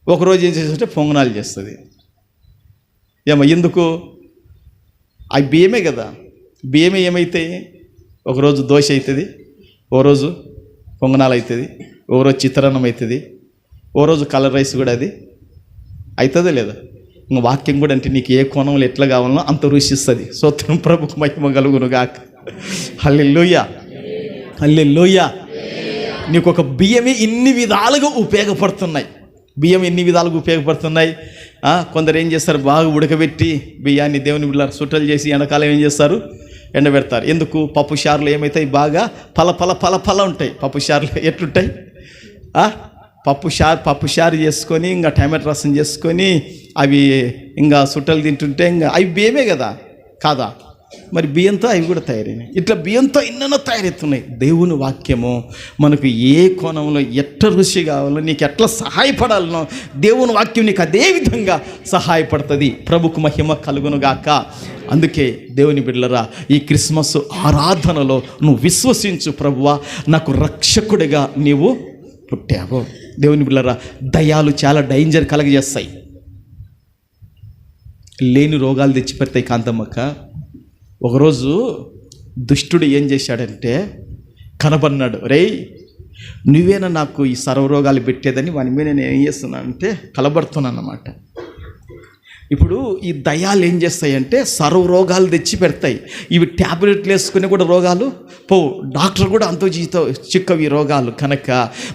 ఒకరోజు ఏం చేస్తుంటే పొంగనాలు చేస్తుంది. ఎందుకు? అవి బియ్యమే కదా. బియ్యమే ఏమవుతాయి, ఒకరోజు దోశ అవుతుంది, ఓ రోజు పొంగనాలు అవుతుంది, ఓ రోజు చిత్రాన్నం అవుతుంది, ఓ రోజు కలర్ రైస్ కూడా అది అవుతుందా లేదా? ఇంకా వాక్యం కూడా అంటే నీకు ఏ కోణంలో ఎట్లా కావాలనో అంత రుచిస్తుంది. స్తోత్రం. ప్రభుకు మహిమ కలుగునుగాక. హల్లెలూయా, హల్లెలూయా. నీకు ఒక బియ్యమే ఇన్ని విధాలుగా ఉపయోగపడుతున్నాయి. బియ్యం ఎన్ని విధాలుగా ఉపయోగపడుతున్నాయి. కొందరు ఏం చేస్తారు, బాగా ఉడకబెట్టి బియ్యాన్ని దేవుని బిడ్డలారా సుట్టలు చేసి ఎండాకాలం ఏం చేస్తారు, ఎండబెడతారు. ఎందుకు? పప్పు చారులు ఏమవుతాయి, బాగా పల ఉంటాయి. పప్పు చారులు ఎట్లుంటాయి, పప్పు చారు చేసుకొని ఇంకా టమాటో రసం చేసుకొని అవి ఇంకా సుట్టలు తింటుంటే ఇంకా అవి బియ్యమే కదా కాదా? మరి బియ్యంతో అవి కూడా తయారైనాయి. ఇట్లా బియ్యంతో ఎన్నెన్నో తయారవుతున్నాయి. దేవుని వాక్యము మనకు ఏ కోణంలో ఎట్లా రుచి కావాలో, నీకు ఎట్లా సహాయపడాలనో దేవుని వాక్యం నీకు అదే విధంగా సహాయపడుతుంది. ప్రభుకు మహిమ కలుగునుగాక. అందుకే దేవుని బిడ్డలారా, ఈ క్రిస్మస్ ఆరాధనలో నువ్వు విశ్వసించు, ప్రభువా నాకు రక్షకుడిగా నీవు పుట్టావు. దేవుని బిడ్డలారా, దయ్యాలు చాలా డేంజర్ కలగజేస్తాయి, లేని రోగాలు తెచ్చిపెడతాయి. కాంతమ్మక్క, ఒకరోజు దుష్టుడు ఏం చేశాడంటే కనబడినాడు, రేయ్ నువ్వేనా నాకు ఈ సర్వరోగాలు పెట్టేదని వాని మీద నేను ఏం చేస్తున్నానంటే కలబడుతున్నాను అన్నమాట. ఇప్పుడు ఈ దయ్యాలు ఏం చేస్తాయంటే సర్వరోగాలు తెచ్చి పెడతాయి. ఇవి ట్యాబ్లెట్లు వేసుకుని కూడా రోగాలు పోవు. డాక్టర్ కూడా అంతో చిక్కవి రోగాలు. కనుక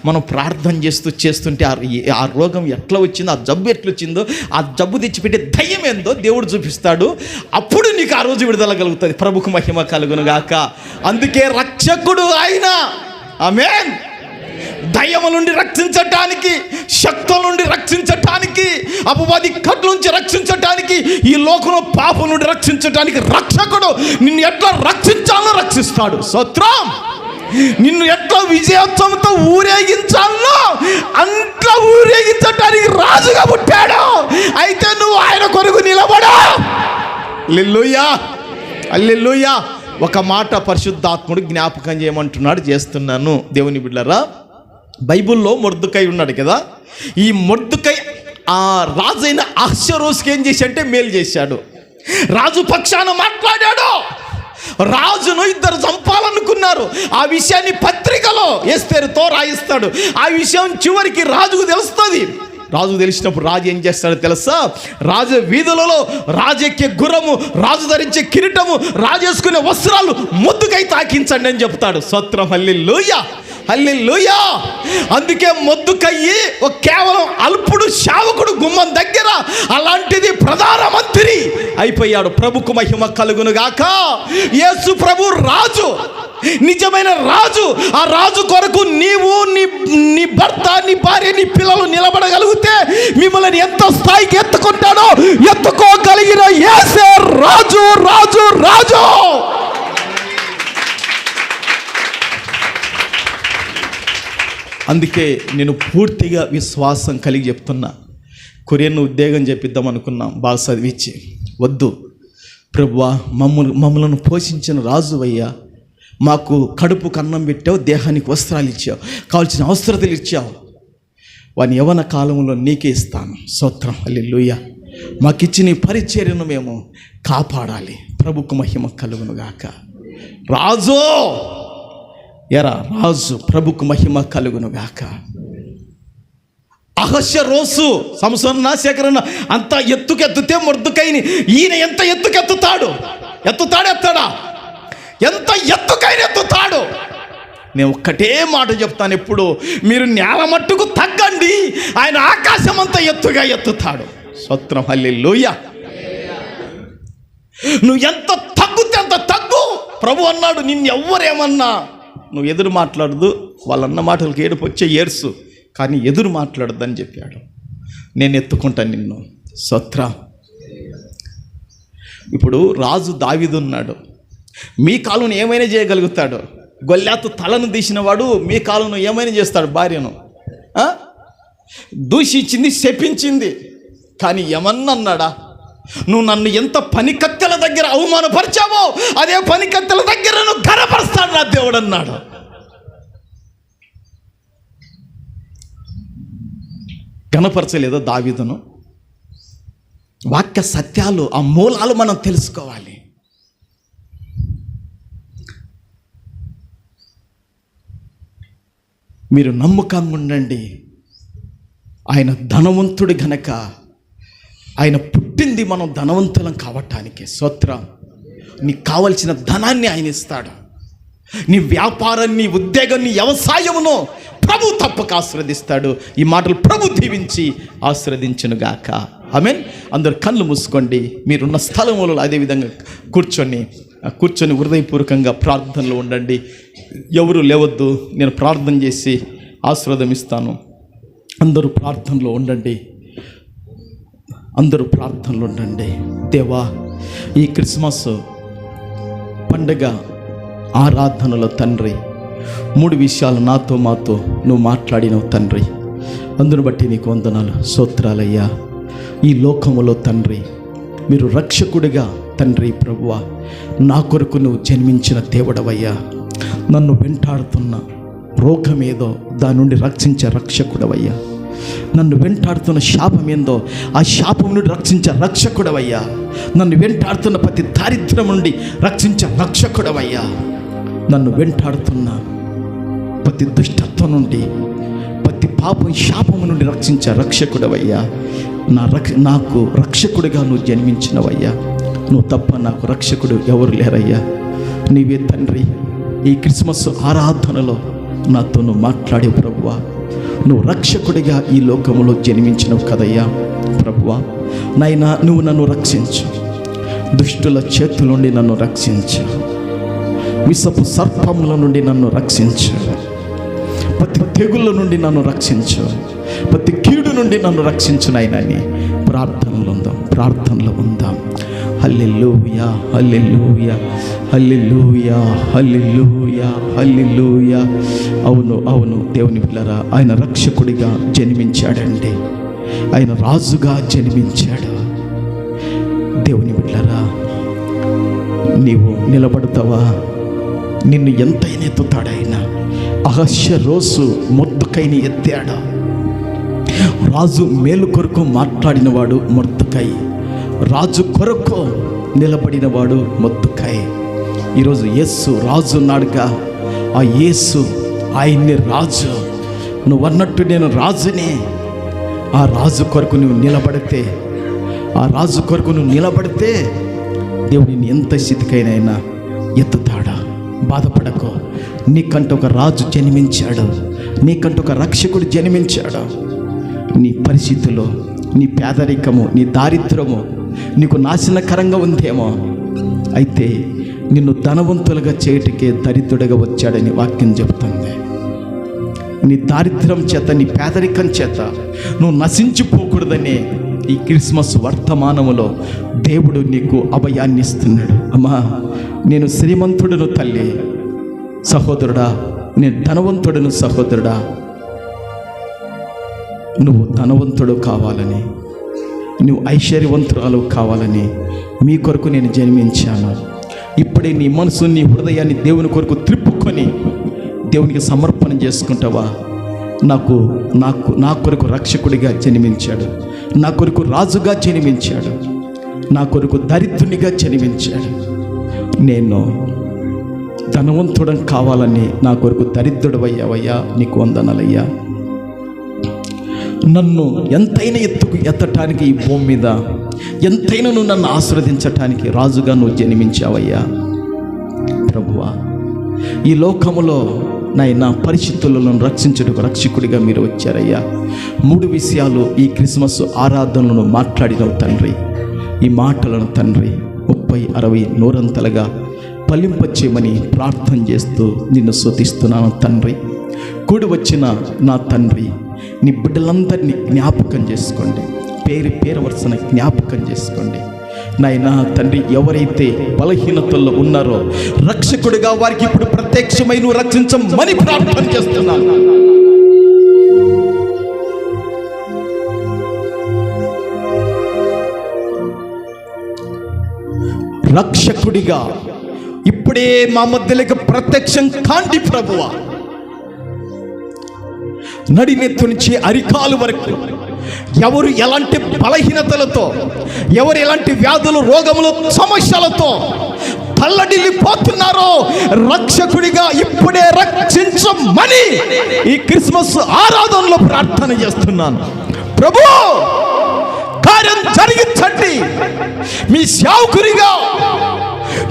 మనం ప్రార్థన చేస్తుంటే ఆ రోగం ఎట్లా వచ్చిందో, ఆ జబ్బు ఎట్లా వచ్చిందో, ఆ జబ్బు తెచ్చిపెట్టే దయ్యం ఏందో దేవుడు చూపిస్తాడు. అప్పుడు నీకు ఆ రోజు విడుదల కలుగుతుంది. ప్రభుకు మహిమ కలుగునుగాక. అందుకే రక్షకుడు ఆయన. ఆమేన్. దయ్యము నుండి రక్షించటానికి, శక్తుల నుండి రక్షించటానికి, అపవాది కట్ల నుంచి రక్షించటానికి, ఈ లోకంలో పాపం నుండి రక్షించటానికి రక్షకుడు నిన్ను ఎట్లా రక్షించాలో రక్షిస్తాడు. స్తోత్రం. నిన్ను ఎట్లా విజయోత్సవంతో ఊరేగించాలో అంట్లా ఊరేగించటానికి రాజుగా పుట్టాడు. అయితే నువ్వు ఆయన కొరకు నిలబడు. హల్లెలూయా, హల్లెలూయా. ఒక మాట పరిశుద్ధాత్ముడు జ్ఞాపకం చేయమంటున్నాడు, చేస్తున్నాను. దేవుని బిడ్డలారా, బైబిల్లో మొర్దెకై ఉన్నాడు కదా. ఈ మొర్దెకై ఆ రాజైన అహష్వేరోషుకి ఏం చేశాడంటే మేలు చేశాడు. రాజు పక్షాన మాట్లాడాడు. రాజును ఇద్దరు చంపాలనుకున్నారు. ఆ విషయాన్ని పత్రికలో ఎస్తేరుతో రాయిస్తాడు. ఆ విషయం చివరికి రాజుకు తెలుస్తుంది. రాజు తెలిసినప్పుడు రాజు ఏం చేస్తాడో తెలుసా? రాజు వీధులలో రాజు ఎక్కే గుర్రము, రాజు ధరించే కిరీటము, రాజు వేసుకునే వస్త్రాలు మొర్దెకై తాకించండి అని చెప్తాడు. స్తోత్రం. హల్లెలూయా. హల్లెలూయా. అందుకే మొద్దుకయ్యి ఒక కేవలం అల్పుడు సేవకుడు గుమ్మం దగ్గర, అలాంటిది ప్రధానమంత్రి అయిపోయాడు. ప్రభుకు మహిమ కలుగును గాక. యేసు ప్రభు రాజు, నిజమైన రాజు. ఆ రాజు కొరకు నీవు, నీ భర్త, నీ భార్య, నీ పిల్లలు నిలబడగలిగితే మిమ్మల్ని ఎంత స్థాయికి ఎత్తుకుంటాడో ఎత్తుకోగలిగిన యేసే రాజు, రాజు, రాజు. అందుకే నేను పూర్తిగా విశ్వాసం కలిగి చెప్తున్నా. కొరియన్ ఉద్యోగం చెప్పిద్దాం అనుకున్నాం, బాగా చదివించి, వద్దు ప్రభువా, మమ్మలను పోషించిన రాజు అయ్యా, మాకు కడుపుకు అన్నం పెట్టావు, దేహానికి వస్త్రాలు ఇచ్చావు, కావాల్సిన అవసరతలు ఇచ్చావు, వాని యవ్వన కాలంలో నీకే ఇస్తాను. స్తోత్రం, హల్లెలూయా. మాకిచ్చిన ఈ పరిచర్యను మేము కాపాడాలి. ప్రభుకు మహిమ కలుగును గాక. రాజు ఎరా రాజు, ప్రభుకు మహిమ కలుగును గాక. అహష్వేరోషు సంసోను నాశకరణ అంత ఎత్తుకెత్తుతే మొర్దెకైని ఈయన ఎంత ఎత్తుకెత్తుతాడు? ఎత్తుతాడా? ఎంత ఎత్తుకైనా ఎత్తుతాడు. నేను ఒక్కటే మాట చెప్తాను, ఎప్పుడు మీరు నేల మట్టుకు తగ్గండి, ఆయన ఆకాశం అంతా ఎత్తుగా ఎత్తుతాడు. స్తోత్రం, హల్లెలూయా. నువ్వు ఎంత తగ్గుతే అంత తగ్గు. ప్రభు అన్నాడు, నిన్ను ఎవ్వరేమన్నా నువ్వు ఎదురు మాట్లాడదు, వాళ్ళన్న మాటలకు ఏడుపు వచ్చే ఏడ్సు, కానీ ఎదురు మాట్లాడద్దు అని చెప్పాడు. నేను ఎత్తుకుంటాను నిన్ను. స్తోత్రం. ఇప్పుడు రాజు దావీదు ఉన్నాడు. మీ కాలును ఏమైనా చేయగలుగుతాడు. గొల్యాతు తలను తీసినవాడు మీ కాలును ఏమైనా చేస్తాడు. భార్యను దూషించింది, శపించింది, కానీ ఏమన్నాడా? నువ్వు నన్ను ఎంత పనికత్తెల దగ్గర అవమానపరిచావో అదే పనికత్తెల దగ్గర నువ్వు ఘనపరుస్తాడు నా దేవుడు అన్నాడు. ఘనపరచలేదో దావీదును? వాక్య సత్యాలు, ఆ మూలాలు మనం తెలుసుకోవాలి. మీరు నమ్మకంగా ఉండండి. ఆయన ధనవంతుడి గనక, ఆయన పుట్టింది మనం ధనవంతులం కావటానికి. స్తోత్రం. నీకు కావలసిన ధనాన్ని ఆయన ఇస్తాడు. నీ వ్యాపారం, నీ ఉద్యోగం, నీ వ్యవసాయమును ప్రభు తప్పక ఆశీర్వదిస్తాడు. ఈ మాటలు ప్రభు దీవించి ఆశీర్వదించునుగాక. ఆమేన్. అందరు కళ్ళు మూసుకోండి. మీరున్న స్థలములో అదేవిధంగా కూర్చొని హృదయపూర్వకంగా ప్రార్థనలో ఉండండి. ఎవరు లేవద్దు, నేను ప్రార్థన చేసి ఆశీర్వాదం ఇస్తాను. అందరూ ప్రార్థనలో ఉండండి. దేవా, ఈ క్రిస్మస్ పండుగ ఆరాధనలో తండ్రి 3 విషయాలు నాతో మాతో నువ్వు మాట్లాడినవు తండ్రి. అందును బట్టి నీకు వందనాలు, స్తోత్రాలయ్యా. ఈ లోకములో తండ్రి మీరు రక్షకుడిగా తండ్రి ప్రభువా, నా కొరకు నువ్వు జన్మించిన దేవుడవయ్యా. నన్ను వెంటాడుతున్న రోగమేదో దాని నుండి రక్షించే రక్షకుడవయ్యా. నన్ను వెంటాడుతున్న శాపం ఏందో ఆ శాపం నుండి రక్షించే రక్షకుడవయ్యా. నన్ను వెంటాడుతున్న ప్రతి దారిద్ర్యం నుండి రక్షించే రక్షకుడవయ్యా. నన్ను వెంటాడుతున్న ప్రతి దుష్టత్వం నుండి, ప్రతి పాపం శాపము నుండి రక్షించే రక్షకుడవయ్యా. నాకు రక్షకుడిగా నువ్వు జన్మించినవయ్యా. నువ్వు తప్ప నాకు రక్షకుడు ఎవరు లేరయ్యా. నీవే తండ్రి. ఈ క్రిస్మస్ ఆరాధనలో నాతో నువ్వు మాట్లాడే ప్రభువా, నువ్వు రక్షకుడిగా ఈ లోకంలో జన్మించినవు కదయ్యా. ప్రభువా నాయనా, నువ్వు నన్ను రక్షించు. దుష్టుల చేతుల నుండి నన్ను రక్షించు. విషపు సర్పముల నుండి నన్ను రక్షించు. ప్రతి తెగుళ్ళ నుండి నన్ను రక్షించు. ప్రతి కీడు నుండి నన్ను రక్షించు నాయనని ప్రార్థనలో ఉందాం. హల్లెలూయా, హల్లెలూయా, హల్లెలూయా, హల్లెలూయా, హల్లెలూయా. అవును దేవుని పిల్లరా, ఆయన రక్షకుడిగా జన్మించాడండి. ఆయన రాజుగా జన్మించాడు. దేవుని పిల్లరా, నీవు నిలబడతావా? నిన్ను ఎంతైనా ఎత్తుతాడు ఆయన. అహష్వేరోషు మొర్దెకైని ఎత్తాడు. రాజు మేలు కొరకు మాట్లాడినవాడు మొర్దెకై. రాజు కొరకు నిలబడినవాడు మొర్దెకై. ఈరోజు యేసు రాజు ఉన్నాడుగా. ఆ యేసు ఆయన్ని రాజు. నువ్వు అన్నట్టు నేను రాజునే. ఆ రాజు కొరకు నువ్వు నిలబడితే దేవుడిని ఎంత స్థితికైనా ఎత్తుతాడా. బాధపడకు. నీకంటూ ఒక రాజు జన్మించాడు, నీకంటూ ఒక రక్షకుడు జన్మించాడు. నీ పరిస్థితుల్లో, నీ పేదరికము, నీ దారిద్రము నీకు నాశనకరంగా ఉందేమో, అయితే నిన్ను ధనవంతులుగా చేయటికే దరిద్రుడిగా వచ్చాడని వాక్యం చెబుతుంది. నీ దారిద్ర్యం చేత, నీ పేదరికం చేత నువ్వు నశించిపోకూడదనే ఈ క్రిస్మస్ వర్తమానములో దేవుడు నీకు అభయాన్ని ఇస్తున్నాడు. అమ్మా, నేను శ్రీమంతుడును తల్లి, సహోదరుడా, నేను ధనవంతుడును సహోదరుడా. నువ్వు ధనవంతుడు కావాలని, నువ్వు ఐశ్వర్యవంతురాలు కావాలని మీ కొరకు నేను జన్మించాను. ఇప్పుడే నీ మనసు, నీ హృదయాన్ని దేవుని కొరకు త్రిప్పుకొని దేవునికి సమర్పణ చేసుకుంటావా? నా కొరకు రక్షకుడిగా జన్మించాడు, నా కొరకు రాజుగా జన్మించాడు, నా కొరకు దరిద్రునిగా జన్మించాడు. నేను ధనవంతుడం కావాలని నా కొరకు దరిద్రుడవయ్యావయ్యా, నీకు వందనాలయ్యా. నన్ను ఎంతైనా ఎత్తటానికి ఈ భూమి మీద ఎంతైనా నువ్వు నన్ను ఆశీర్వదించటానికి రాజుగా నువ్వు జన్మించావయ్యా. ప్రభువా, ఈ లోకములో నాయనా పరిస్థితులను రక్షించుటకు రక్షకుడిగా మీరు వచ్చారయ్యా. 3 విషయాలు ఈ క్రిస్మస్ ఆరాధనలను మాట్లాడినవు తండ్రి. ఈ మాటలను తండ్రి 30, 60, 100 ఫలింపచేయమని ప్రార్థన చేస్తూ నిన్ను స్తుతిస్తున్నాను తండ్రి. కూడి వచ్చిన నా తండ్రి, నీ బిడ్డలందరినీ జ్ఞాపకం చేసుకోండి, పేరు వరుసన జ్ఞాపకం చేసుకోండి నాయనా తండ్రి. ఎవరైతే బలహీనతల్లో ఉన్నారో రక్షకుడిగా వారికి ఇప్పుడు ప్రత్యక్షమై నువ్వు రక్షించమని ప్రార్థన చేస్తున్నాను. రక్షకుడిగా ఇప్పుడే మా మధ్యలోకి ప్రత్యక్షం కాండి ప్రభువా. నడినెత్తు నుంచి అరికాలు వరకు ఎవరు ఎలాంటి బలహీనతలతో, ఎవరు ఎలాంటి వ్యాధులు, రోగములు, సమస్యలతో తల్లడిల్లిపోతున్నారో రక్షకుడిగా ఇప్పుడే రక్షించమని ఈ క్రిస్మస్ ఆరాధనలో ప్రార్థన చేస్తున్నాను. ప్రభు, కార్యం జరిగించండి. మీ సేవకునిగా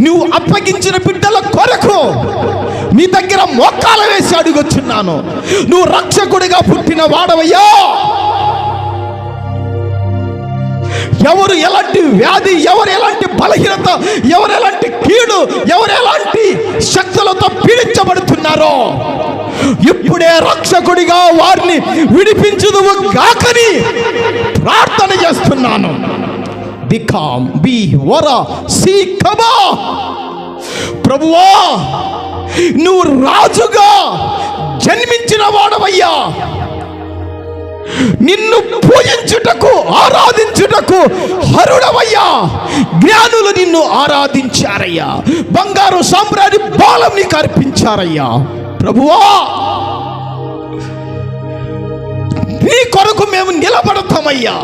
నువ్వు అప్పగించిన బిడ్డల కొరకు నీ దగ్గర మోకాలు వేసి అడుగొచ్చున్నాను. నువ్వు రక్షకుడిగా పుట్టిన వాడవయ్యా. ఎవరు ఎలాంటి వ్యాధి, ఎవరు ఎలాంటి బలహీనత, ఎవరు ఎలాంటి కీడు, ఎవరు ఎలాంటి శక్తులతో పీడించబడుతున్నారో ఇప్పుడే రక్షకుడిగా వారిని విడిపించుదువు గాకని ప్రార్థన చేస్తున్నాను. ప్రభువా, నువ్వు రాజుగా జన్మించిన వాడవయ్యా. నిన్ను పూజించుటకు, ఆరాధించుటకు హరుడవయ్యా. జ్ఞానులు నిన్ను ఆరాధించారయ్యా, బంగారు సామ్రాజ్య బాలం నీకు అర్పించారయ్యా. ప్రభువా, నీ కొరకు మేము నిలబడతామయ్యా.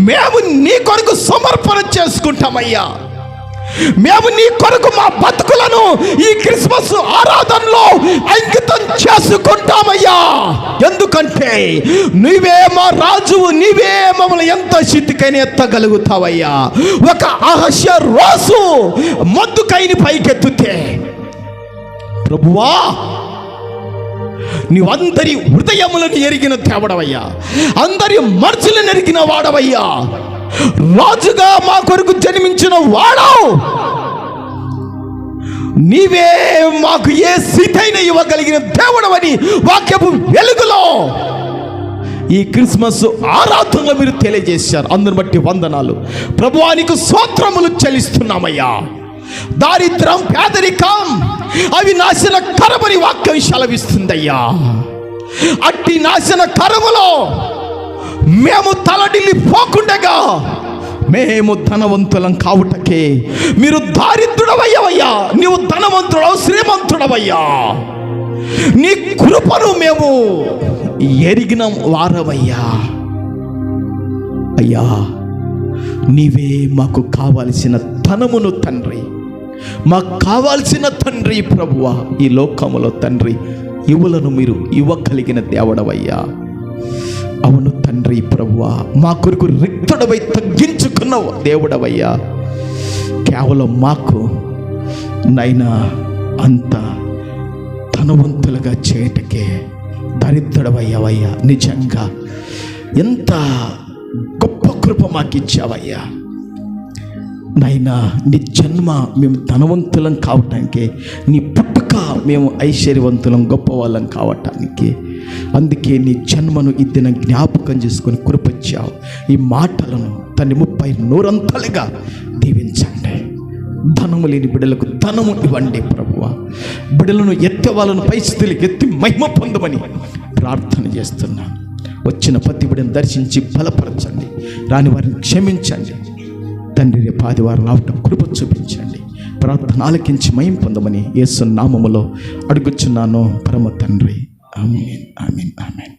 మేము నీ కొరకు సమర్పణ చేసుకుంటామయ్యా. మేము నీ కొరకు మా బతుకులను ఈ క్రిస్మస్ ఆరాధనలో అంకితం చేసుకుంటామయ్యా. ఎందుకంటే నీవే మా రాజువు, నీవే మమ్మల్ని ఎంత స్థితికైనా ఎత్తగలుగుతావయ్యా. ఒక అహస్య రోజు మొద్దుకైని పైకెత్తుతే ప్రభువా, నీవందరి హృదయములను ఎరిగిన దేవుడవయ్యా, అందరి మనసులను ఎరిగిన వాడవయ్యా. రాజుగా మా కొరకు జన్మించిన వాడవు. నీవే మాకు ఏ స్థితైనా ఇవ్వగలిగిన దేవుడవని వాక్యపు వెలుగులో ఈ క్రిస్మస్ ఆరాధనలో మీరు తెలియజేశారు. అందుని బట్టి వందనాలు ప్రభువా, నీకు స్తోత్రములు చెల్లిస్తున్నామయ్యా. దారిద్రం, పేదరికం అవి నాశన కరమని వాక్యం సెలవిస్తుందయ్యా. అట్టి నాశన కరములో మేము తలడిల్లి పోకుండగా మేము ధనవంతులం కావుటకే మీరు దారిద్రుడవయ్యవయ్యా. నీవు ధనవంతుడవు, శ్రీమంతుడవయ్యా. నీ కృపను మేము ఎరిగిన వారవయ్యా. అయ్యా, నీవే మాకు కావలసిన ధనమును తండ్రి, మాకు కావాల్సిన తండ్రి ప్రభువా. ఈ లోకములో తండ్రి ఇవులను మీరు ఇవ్వగలిగిన దేవుడవయ్యా. అవును తండ్రి ప్రభువా, మా కొరకు రిక్తుడవై తగ్గించుకున్న దేవుడవయ్యా. కేవలం మాకు నైనా అంత ధనవంతులుగా చేయటకే దరిద్రుడవయ్యావయ్యా. నిజంగా ఎంత గొప్ప కృప మాకు ఇచ్చావయ్యా నైనా. నీ జన్మ మేము ధనవంతులం కావటానికి, నీ పుట్టుక మేము ఐశ్వర్యవంతులం గొప్పవాళ్ళం కావటానికి. అందుకే నీ జన్మను ఈ దినం జ్ఞాపకం చేసుకొని కృపచ్చావు. ఈ మాటలను తన్ని 30 దీవించండి. ధనము లేని బిడ్డలకు ధనము ఇవ్వండి ప్రభువా. బిడ్డలను ఎత్తే వాళ్ళను పై స్థితికి ఎత్తి మహిమ పొందమని ప్రార్థన చేస్తున్నాను. వచ్చిన ప్రతి బిడ్డను దర్శించి బలపరచండి, రాని వారిని క్షమించండి తండ్రి. రేపు ఆదివారం రావటం కృప చూపించండి. ప్రార్థన ఆలకించి మహిమ పొందమని యేసు నామములో అడుగుచున్నాను పరమ తండ్రి. ఆమేన్, ఆమేన్, ఆమేన్.